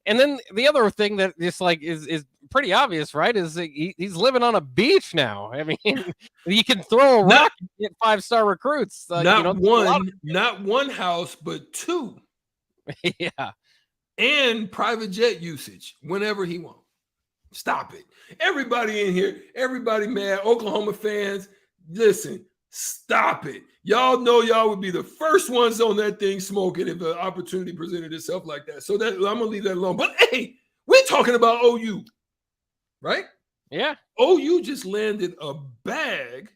and then the other thing that just like is pretty obvious, right? Is he's living on a beach now. I mean, you can throw a rock and get 5-star recruits. Not one house, but 2. Yeah. And private jet usage whenever he wants. Stop it. Everybody in here, everybody mad. Oklahoma fans, listen, stop it. Y'all know y'all would be the first ones on that thing smoking if an opportunity presented itself like that. So that I'm going to leave that alone. But hey, we're talking about OU, right? Yeah. OU just landed a bag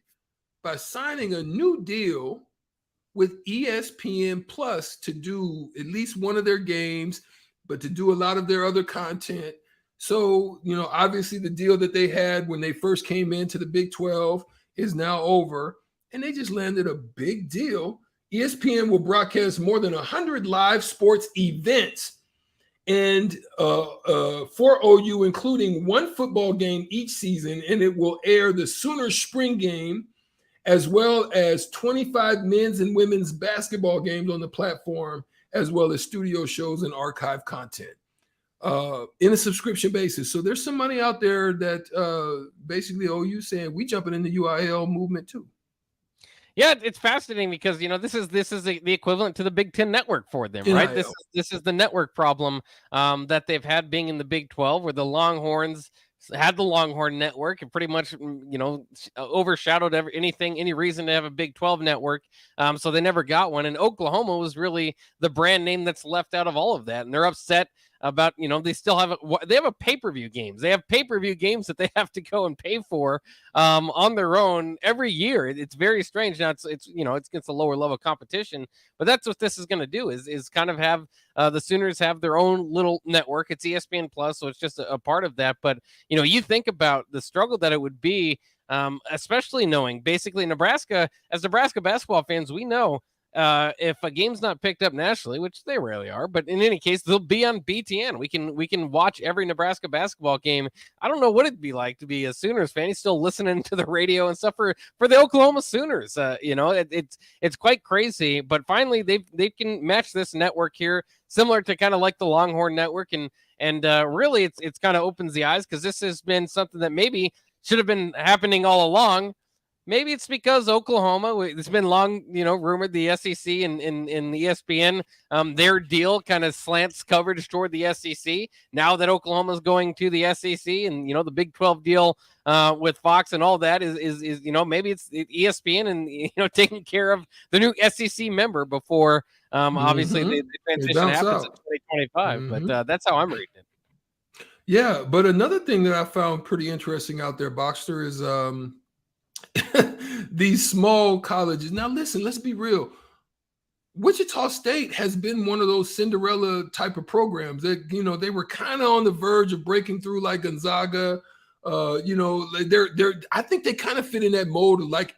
by signing a new deal with ESPN Plus to do at least one of their games, but to do a lot of their other content. So, obviously the deal that they had when they first came into the Big 12 is now over. And they just landed a big deal. ESPN will broadcast more than 100 live sports events and for OU, including one football game each season, and it will air the Sooners spring game as well as 25 men's and women's basketball games on the platform, as well as studio shows and archive content in a subscription basis. So there's some money out there that basically OU saying we jumping in the UIL movement too. Yeah, it's fascinating because this is the equivalent to the Big Ten network for them, right? This is the network problem that they've had being in the Big 12, where the Longhorns had the Longhorn network and pretty much overshadowed any reason to have a Big 12 network. So they never got one. And Oklahoma was really the brand name that's left out of all of that, and they're upset about they still have a pay-per-view games. They have pay-per-view games that they have to go and pay for on their own every year. It's very strange. Now it's against a lower level competition, but that's what this is going to do is kind of have the Sooners have their own little network. It's ESPN Plus, so it's just a part of that. But you think about the struggle that it would be, especially knowing basically Nebraska basketball fans, we know. If a game's not picked up nationally, which they rarely are, but in any case, they'll be on BTN. We can watch every Nebraska basketball game. I don't know what it'd be like to be a Sooners fan. He's still listening to the radio and stuff for the Oklahoma Sooners. It's quite crazy, but finally they can match this network here, similar to kind of like the Longhorn network, and really it's kind of opens the eyes because this has been something that maybe should have been happening all along. Maybe it's because Oklahoma, it's been long, rumored the SEC and ESPN, their deal kind of slants coverage toward the SEC. Now that Oklahoma's going to the SEC and, the Big 12 deal with Fox and all that is maybe it's ESPN and, taking care of the new SEC member before, obviously, the transition happens in 2025. But that's how I'm reading it. Yeah, but another thing that I found pretty interesting out there, Boxster, is these small colleges. Now, listen, let's be real. Wichita State has been one of those Cinderella type of programs that, they were kind of on the verge of breaking through like Gonzaga. I think they kind of fit in that mold of like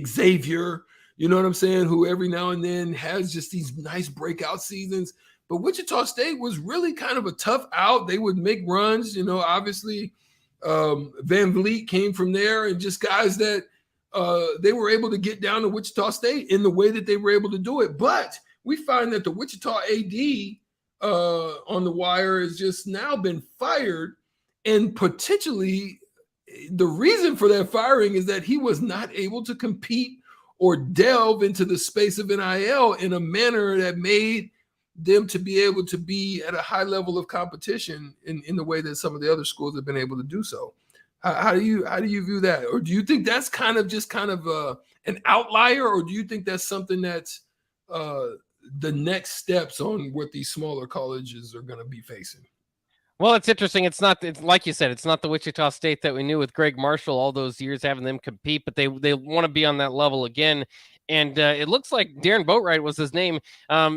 Xavier, you know what I'm saying, who every now and then has just these nice breakout seasons. But Wichita State was really kind of a tough out. They would make runs, obviously Van Vliet came from there, and just guys that they were able to get down to Wichita State in the way that they were able to do it. But we find that the Wichita AD on the wire has just now been fired, and potentially the reason for that firing is that he was not able to compete or delve into the space of NIL in a manner that made them to be able to be at a high level of competition in the way that some of the other schools have been able to do so. How do you view that? Or do you think that's kind of an outlier, or do you think that's something that's the next steps on what these smaller colleges are going to be facing? Well, it's interesting. It's like you said, it's not the Wichita State that we knew with Greg Marshall all those years having them compete, but they want to be on that level again. And it looks like Darren Boatwright was his name.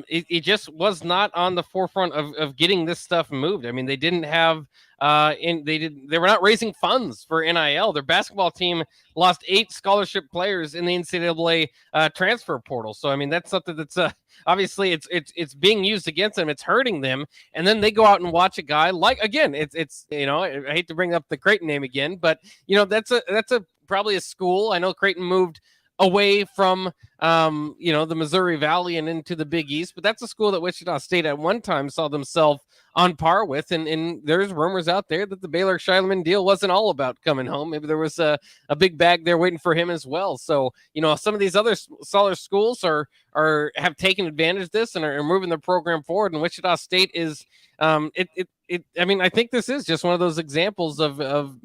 He just was not on the forefront of getting this stuff moved. I mean, they didn't have they were not raising funds for NIL. Their basketball team lost 8 scholarship players in the NCAA transfer portal. So I mean, that's something that's obviously it's being used against them. It's hurting them. And then they go out and watch a guy like, again, it's I hate to bring up the Creighton name again, but that's probably a school. I know Creighton moved away from the Missouri Valley and into the Big East, but that's a school that Wichita State at one time saw themselves on par with, and there's rumors out there that the Baylor Shileman deal wasn't all about coming home. Maybe there was a big bag there waiting for him as well. So some of these other smaller schools have taken advantage of this and are moving their program forward, and Wichita State is I mean, I think this is just one of those examples of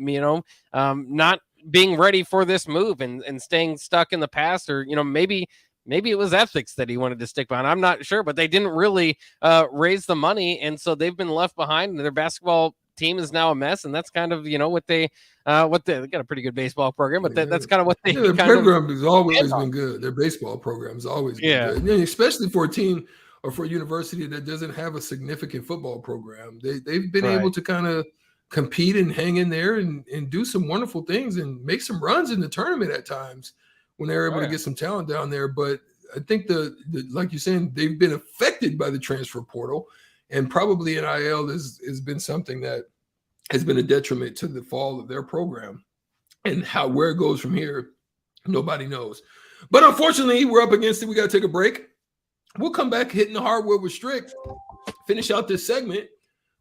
not being ready for this move and staying stuck in the past, or maybe it was ethics that he wanted to stick behind. I'm not sure, but they didn't really raise the money, and so they've been left behind. And their basketball team is now a mess, and that's kind of what they got a pretty good baseball program, but that's kind of what they. Their program has always been good. Their baseball program has always been good, and especially for a team or for a university that doesn't have a significant football program. They've been able to kind of compete and hang in there and do some wonderful things and make some runs in the tournament at times when they're able to get some talent down there. But I think the like you're saying, they've been affected by the transfer portal, and probably NIL has been something that has been a detriment to the fall of their program, and where it goes from here, nobody knows. But unfortunately, we're up against it. We got to take a break. We'll come back hitting the hardwood with Strick, finish out this segment.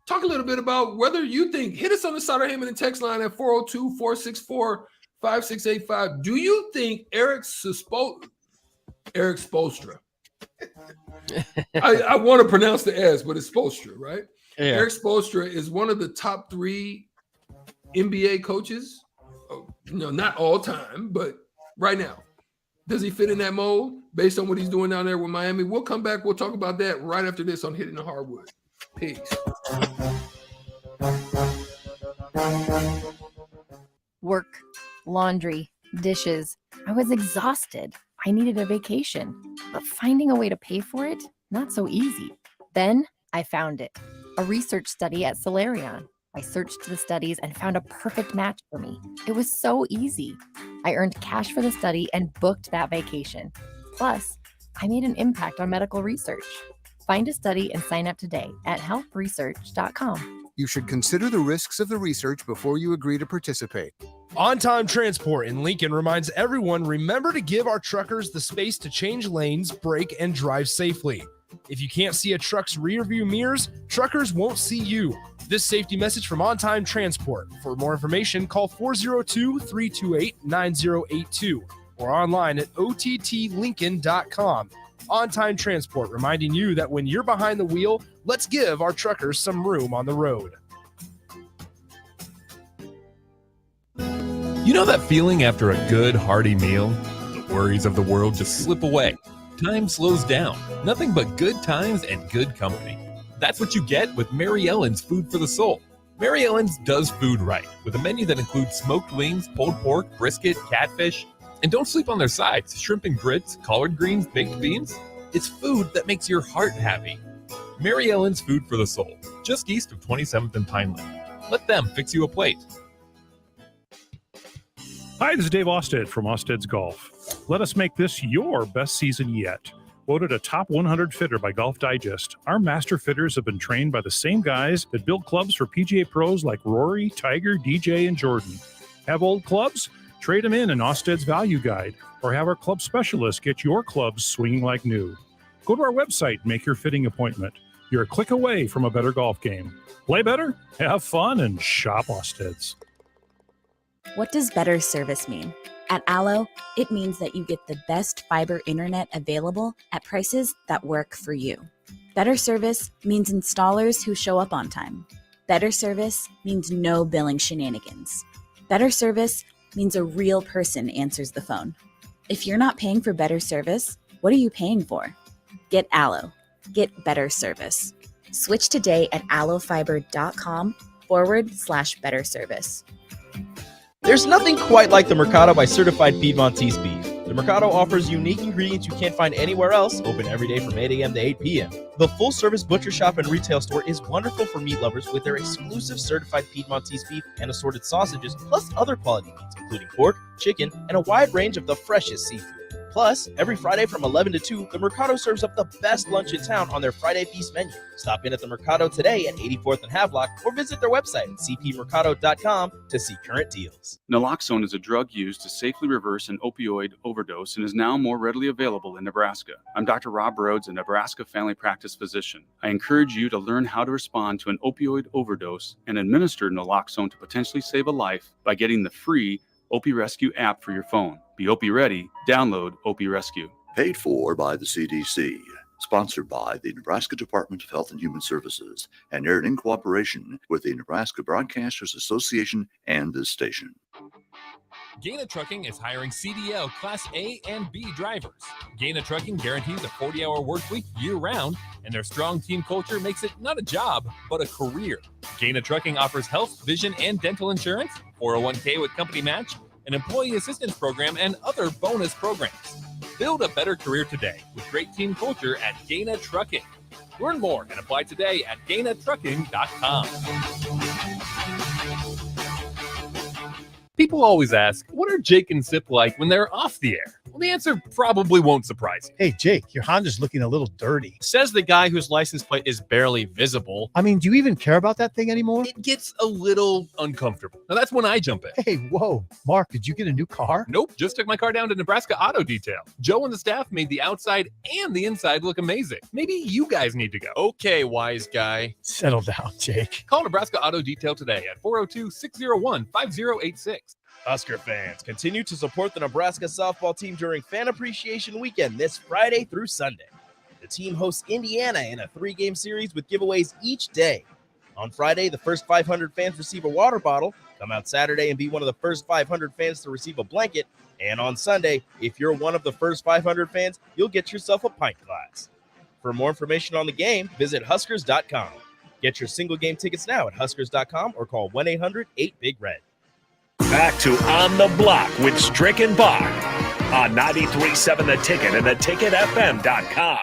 Talk a little bit about whether you think, hit us on the Sutter Heyman text line at 402-464-5685. Do you think Eric Spoelstra, I want to pronounce the S, but it's Spoelstra, right? Yeah. Eric Spoelstra is one of the top 3 NBA coaches, not all time, but right now. Does he fit in that mold based on what he's doing down there with Miami? We'll come back. We'll talk about that right after this on Hitting the Hardwood. Peace. Work, laundry, dishes. I was exhausted. I needed a vacation, but finding a way to pay for it, not so easy. Then I found it, a research study at Solarion. I searched the studies and found a perfect match for me. It was so easy. I earned cash for the study and booked that vacation. Plus, I made an impact on medical research. Find a study and sign up today at healthresearch.com. You should consider the risks of the research before you agree to participate. On Time Transport in Lincoln reminds everyone, remember to give our truckers the space to change lanes, brake, and drive safely. If you can't see a truck's rear view mirrors, truckers won't see you. This safety message from On Time Transport. For more information, call 402-328-9082 or online at ottlincoln.com. On Time Transport, reminding you that when you're behind the wheel, let's give our truckers some room on the road. You know that feeling after a good, hearty meal? The worries of the world just slip away. Time slows down. Nothing but good times and good company. That's what you get with Mary Ellen's Food for the Soul. Mary Ellen's does food right, with a menu that includes smoked wings, pulled pork, brisket, catfish. And don't sleep on their sides, shrimp and grits, collard greens, baked beans. It's food that makes your heart happy. Mary Ellen's Food for the Soul, just east of 27th and Pineland. Let them fix you a plate. Hi, this is Dave Osted from Osted's Golf. Let us make this your best season yet. Voted a top 100 fitter by Golf Digest, our master fitters have been trained by the same guys that build clubs for PGA pros like Rory, Tiger, DJ, and Jordan. Have old clubs? Trade them in Osted's Value Guide, or have our club specialists get your clubs swinging like new. Go to our website and make your fitting appointment. You're a click away from a better golf game. Play better, have fun, and shop Osted's. What does better service mean? At Allo, it means that you get the best fiber internet available at prices that work for you. Better service means installers who show up on time. Better service means no billing shenanigans. Better service means a real person answers the phone. If you're not paying for better service, what are you paying for? Get Allo. Get better service. Switch today at allofiber.com/better service. There's nothing quite like the Mercado by Certified Piedmontese beef. The Mercado offers unique ingredients you can't find anywhere else, open every day from 8 a.m. to 8 p.m. The full-service butcher shop and retail store is wonderful for meat lovers with their exclusive certified Piedmontese beef and assorted sausages, plus other quality meats, including pork, chicken, and a wide range of the freshest seafood. Plus, every Friday from 11 to 2, the Mercado serves up the best lunch in town on their Friday Feast menu. Stop in at the Mercado today at 84th and Havelock or visit their website at cpmercado.com to see current deals. Naloxone is a drug used to safely reverse an opioid overdose and is now more readily available in Nebraska. I'm Dr. Rob Rhodes, a Nebraska family practice physician. I encourage you to learn how to respond to an opioid overdose and administer naloxone to potentially save a life by getting the free Opie Rescue app for your phone. Be Opie ready. Download Opie Rescue. Paid for by the CDC. Sponsored by the Nebraska Department of Health and Human Services and aired in cooperation with the Nebraska Broadcasters Association and this station. Gaina Trucking is hiring CDL Class A and B drivers. Gaina Trucking guarantees a 40-hour work week year-round, and their strong team culture makes it not a job, but a career. Gaina Trucking offers health, vision, and dental insurance, 401k with company match, an employee assistance program, and other bonus programs. Build a better career today with great team culture at Gaina Trucking. Learn more and apply today at GainaTrucking.com. People always ask, what are Jake and Sip like when they're off the air? Well, the answer probably won't surprise you. Hey, Jake, your Honda's looking a little dirty. Says the guy whose license plate is barely visible. I mean, do you even care about that thing anymore? It gets a little uncomfortable. Now, that's when I jump in. Hey, whoa. Mark, did you get a new car? Nope, just took my car down to Nebraska Auto Detail. Joe and the staff made the outside and the inside look amazing. Maybe you guys need to go. Okay, wise guy. Settle down, Jake. Call Nebraska Auto Detail today at 402-601-5086. Husker fans, continue to support the Nebraska softball team during Fan Appreciation Weekend this Friday through Sunday. The team hosts Indiana in a 3-game series with giveaways each day. On Friday, the first 500 fans receive a water bottle. Come out Saturday and be one of the first 500 fans to receive a blanket. And on Sunday, if you're one of the first 500 fans, you'll get yourself a pint glass. For more information on the game, visit Huskers.com. Get your single game tickets now at Huskers.com or call 1-800-8-BIG-RED. Back to On the Block with Strick and Bach on 93.7 The Ticket and theticketfm.com.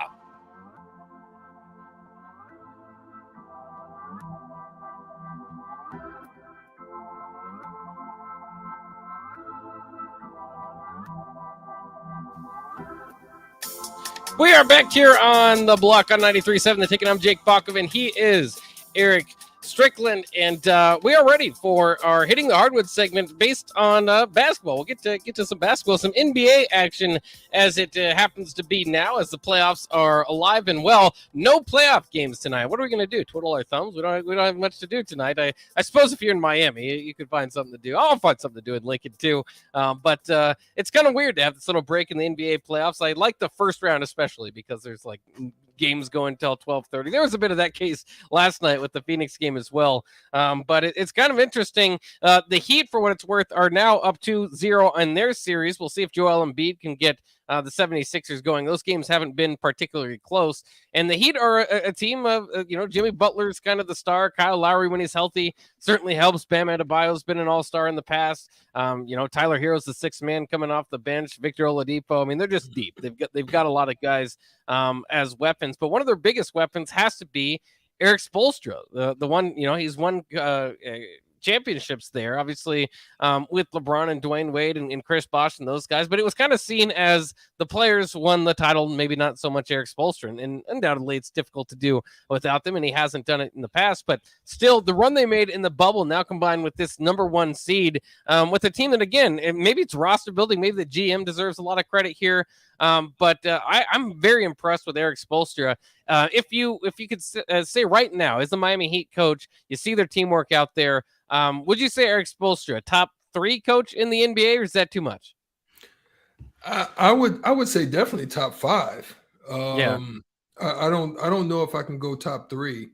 We are back here on the block on 93.7 The Ticket. I'm Jake Bachov, and he is Eric Strickland, and we are ready for our Hitting the Hardwood segment based on basketball. We'll get to some basketball, some NBA action as it happens to be now, as the playoffs are alive and well. No playoff games tonight. What are we going to do? Twiddle our thumbs? We don't have much to do tonight. I suppose if you're in Miami, you could find something to do. I'll find something to do in Lincoln too. But it's kind of weird to have this little break in the NBA playoffs. I like the first round especially because there's like games going until 12:30. There was a bit of that case last night with the Phoenix game as well. But it's kind of interesting. The Heat, for what it's worth, are now up 2-0 in their series. We'll see if Joel Embiid can get the 76ers going. Those games haven't been particularly close. And the Heat are a team of, Jimmy Butler's kind of the star. Kyle Lowry, when he's healthy, certainly helps. Bam Adebayo's been an all-star in the past. Tyler Hero's the sixth man coming off the bench. Victor Oladipo. I mean, they're just deep. They've got a lot of guys as weapons. But one of their biggest weapons has to be Eric Spoelstra, the one, he's won championships there, obviously, with LeBron and Dwayne Wade and Chris Bosh and those guys. But it was kind of seen as the players won the title, maybe not so much Eric Spoelstra. And undoubtedly, it's difficult to do without them, and he hasn't done it in the past. But still, the run they made in the bubble now combined with this number one seed, with a team that, again, maybe it's roster building, maybe the GM deserves a lot of credit here. But I'm very impressed with Eric Spoelstra. If you could say right now, as the Miami Heat coach, you see their teamwork out there. Would you say Eric Spoelstra, top 3 coach in the NBA, or is that too much? I would say definitely top 5. Yeah. I don't know if I can go top 3,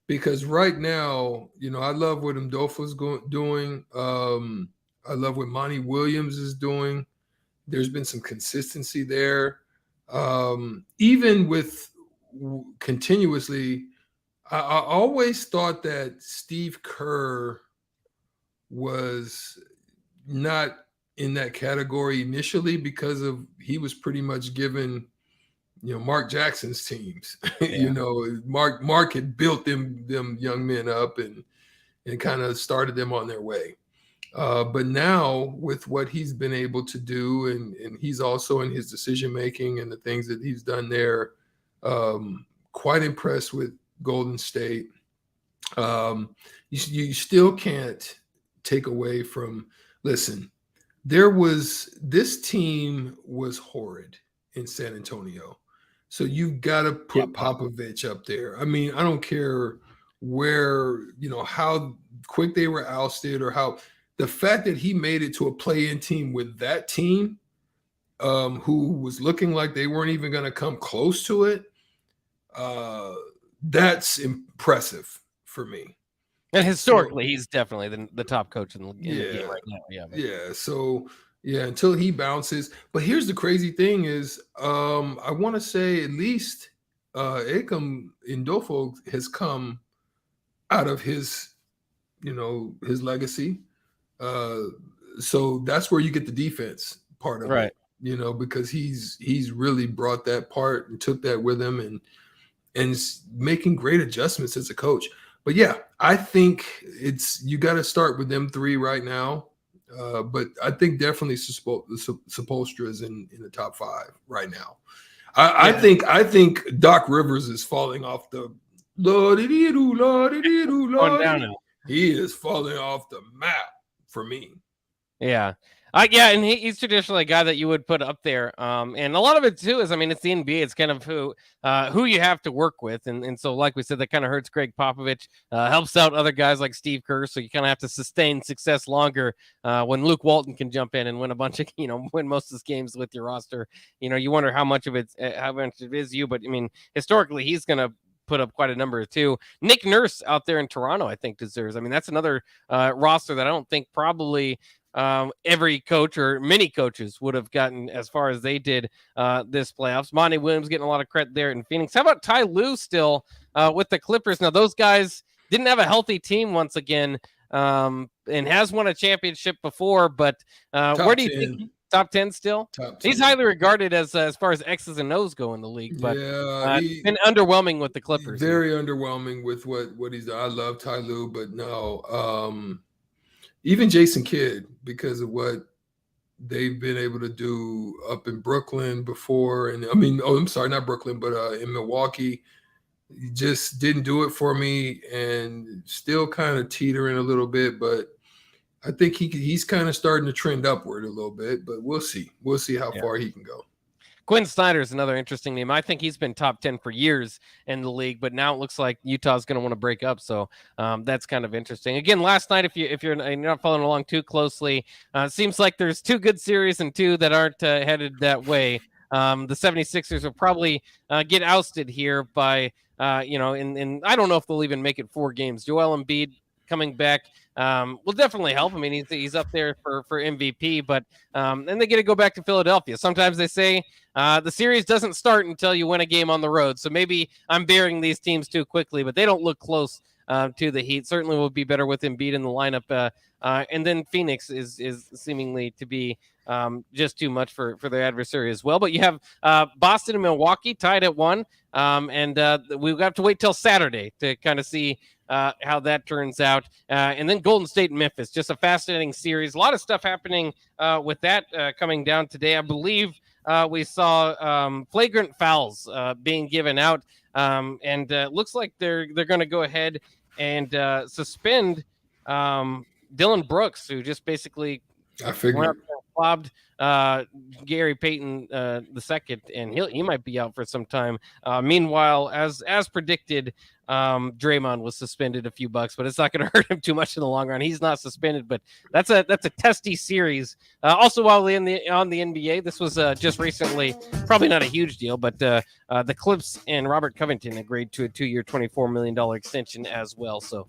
because right now, I love what Mdofa's doing. I love what Monty Williams is doing. There's been some consistency there. Even with continuously, I always thought that Steve Kerr was not in that category initially because he was pretty much given, Mark Jackson's teams. Yeah. Mark had built them young men up and kind of started them on their way. But now with what he's been able to do, and he's also in his decision making and the things that he's done there, quite impressed with Golden State. You still can't take away from, listen, this team was horrid in San Antonio. So you've got to put Popovich up there. I mean, I don't care where, how quick they were ousted or how the fact that he made it to a play-in team with that team, who was looking like they weren't even going to come close to it, that's impressive for me. And historically, he's definitely the top coach in the game right now. Yeah. So, until he bounces. But here's the crazy thing is, I want to say at least Akam Indofo has come out of his, his legacy. So that's where you get the defense part of it, because he's really brought that part and took that with him and making great adjustments as a coach. But yeah, I think you got to start with them 3 right now. But I think definitely Spoelstra is in the top 5 right now. I think Doc Rivers is falling off the he is falling off the map for me. Yeah. And he's traditionally a guy that you would put up there. And a lot of it too is, it's the NBA. It's kind of who you have to work with. And so, like we said, that kind of hurts Greg Popovich, helps out other guys like Steve Kerr. So you kind of have to sustain success longer when Luke Walton can jump in and win a bunch of, win most of his games with your roster. You wonder how much of it is you. But historically, he's going to put up quite a number too. Nick Nurse out there in Toronto, I think deserves. That's another roster that I don't think probably every coach or many coaches would have gotten as far as they did this playoffs. Monty Williams getting a lot of credit there in Phoenix. How about Ty Lue still with the Clippers? Now, those guys didn't have a healthy team once again, and has won a championship before, but where do you think? Top 10 still? Top 10. He's highly regarded as far as X's and O's go in the league, but he's been underwhelming with the Clippers. Very underwhelming with what he's done. I love Ty Lue, but no. Even Jason Kidd, because of what they've been able to do up in Brooklyn before. And I'm sorry, not Brooklyn, but in Milwaukee, he just didn't do it for me and still kind of teetering a little bit. But I think he's kind of starting to trend upward a little bit, but we'll see. We'll see how far he can go. Quinn Snyder is another interesting name. I think he's been top 10 for years in the league, but now it looks like Utah's going to want to break up. So that's kind of interesting. Again, last night, if you're not following along too closely, it seems like there's 2 good series and 2 that aren't headed that way. The 76ers will probably get ousted here by, and I don't know if they'll even make it 4 games. Joel Embiid coming back will definitely help. He's up there for MVP, but then they get to go back to Philadelphia. Sometimes they say the series doesn't start until you win a game on the road. So maybe I'm burying these teams too quickly, but they don't look close to the Heat. Certainly will be better with Embiid in the lineup. And then Phoenix is seemingly to be just too much for their adversary as well. But you have Boston and Milwaukee tied at 1. And we've got to wait till Saturday to kind of see how that turns out. And then Golden State and Memphis, just a fascinating series. A lot of stuff happening with that coming down today. I believe we saw flagrant fouls being given out, and looks like they're going to go ahead and suspend Dylan Brooks, who just basically clubbed Gary Payton II, and he might be out for some time. Meanwhile, as predicted, Draymond was suspended a few bucks, but it's not going to hurt him too much in the long run. He's not suspended, but that's a testy series. Also, while on the NBA, this was just recently, probably not a huge deal, but the Clips and Robert Covington agreed to a 2-year, $24 million extension as well. So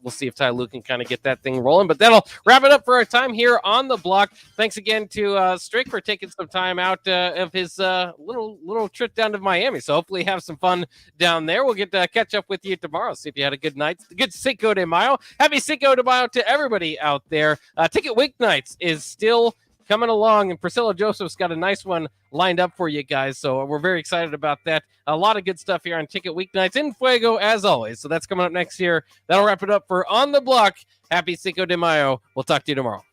we'll see if Ty Lue can kind of get that thing rolling. But that'll wrap it up for our time here on the block. Thanks again to Strick for taking some time out of his little trip down to Miami. So hopefully have some fun down there. We'll get to catch up with you tomorrow. See if you had a good night. Good Cinco de Mayo. Happy Cinco de Mayo to everybody out there. Ticket Weeknights is still coming along, and Priscilla Joseph's got a nice one lined up for you guys. So we're very excited about that. A lot of good stuff here on Ticket Weeknights in Fuego as always. So that's coming up next year. That'll wrap it up for On the Block. Happy Cinco de Mayo. We'll talk to you tomorrow.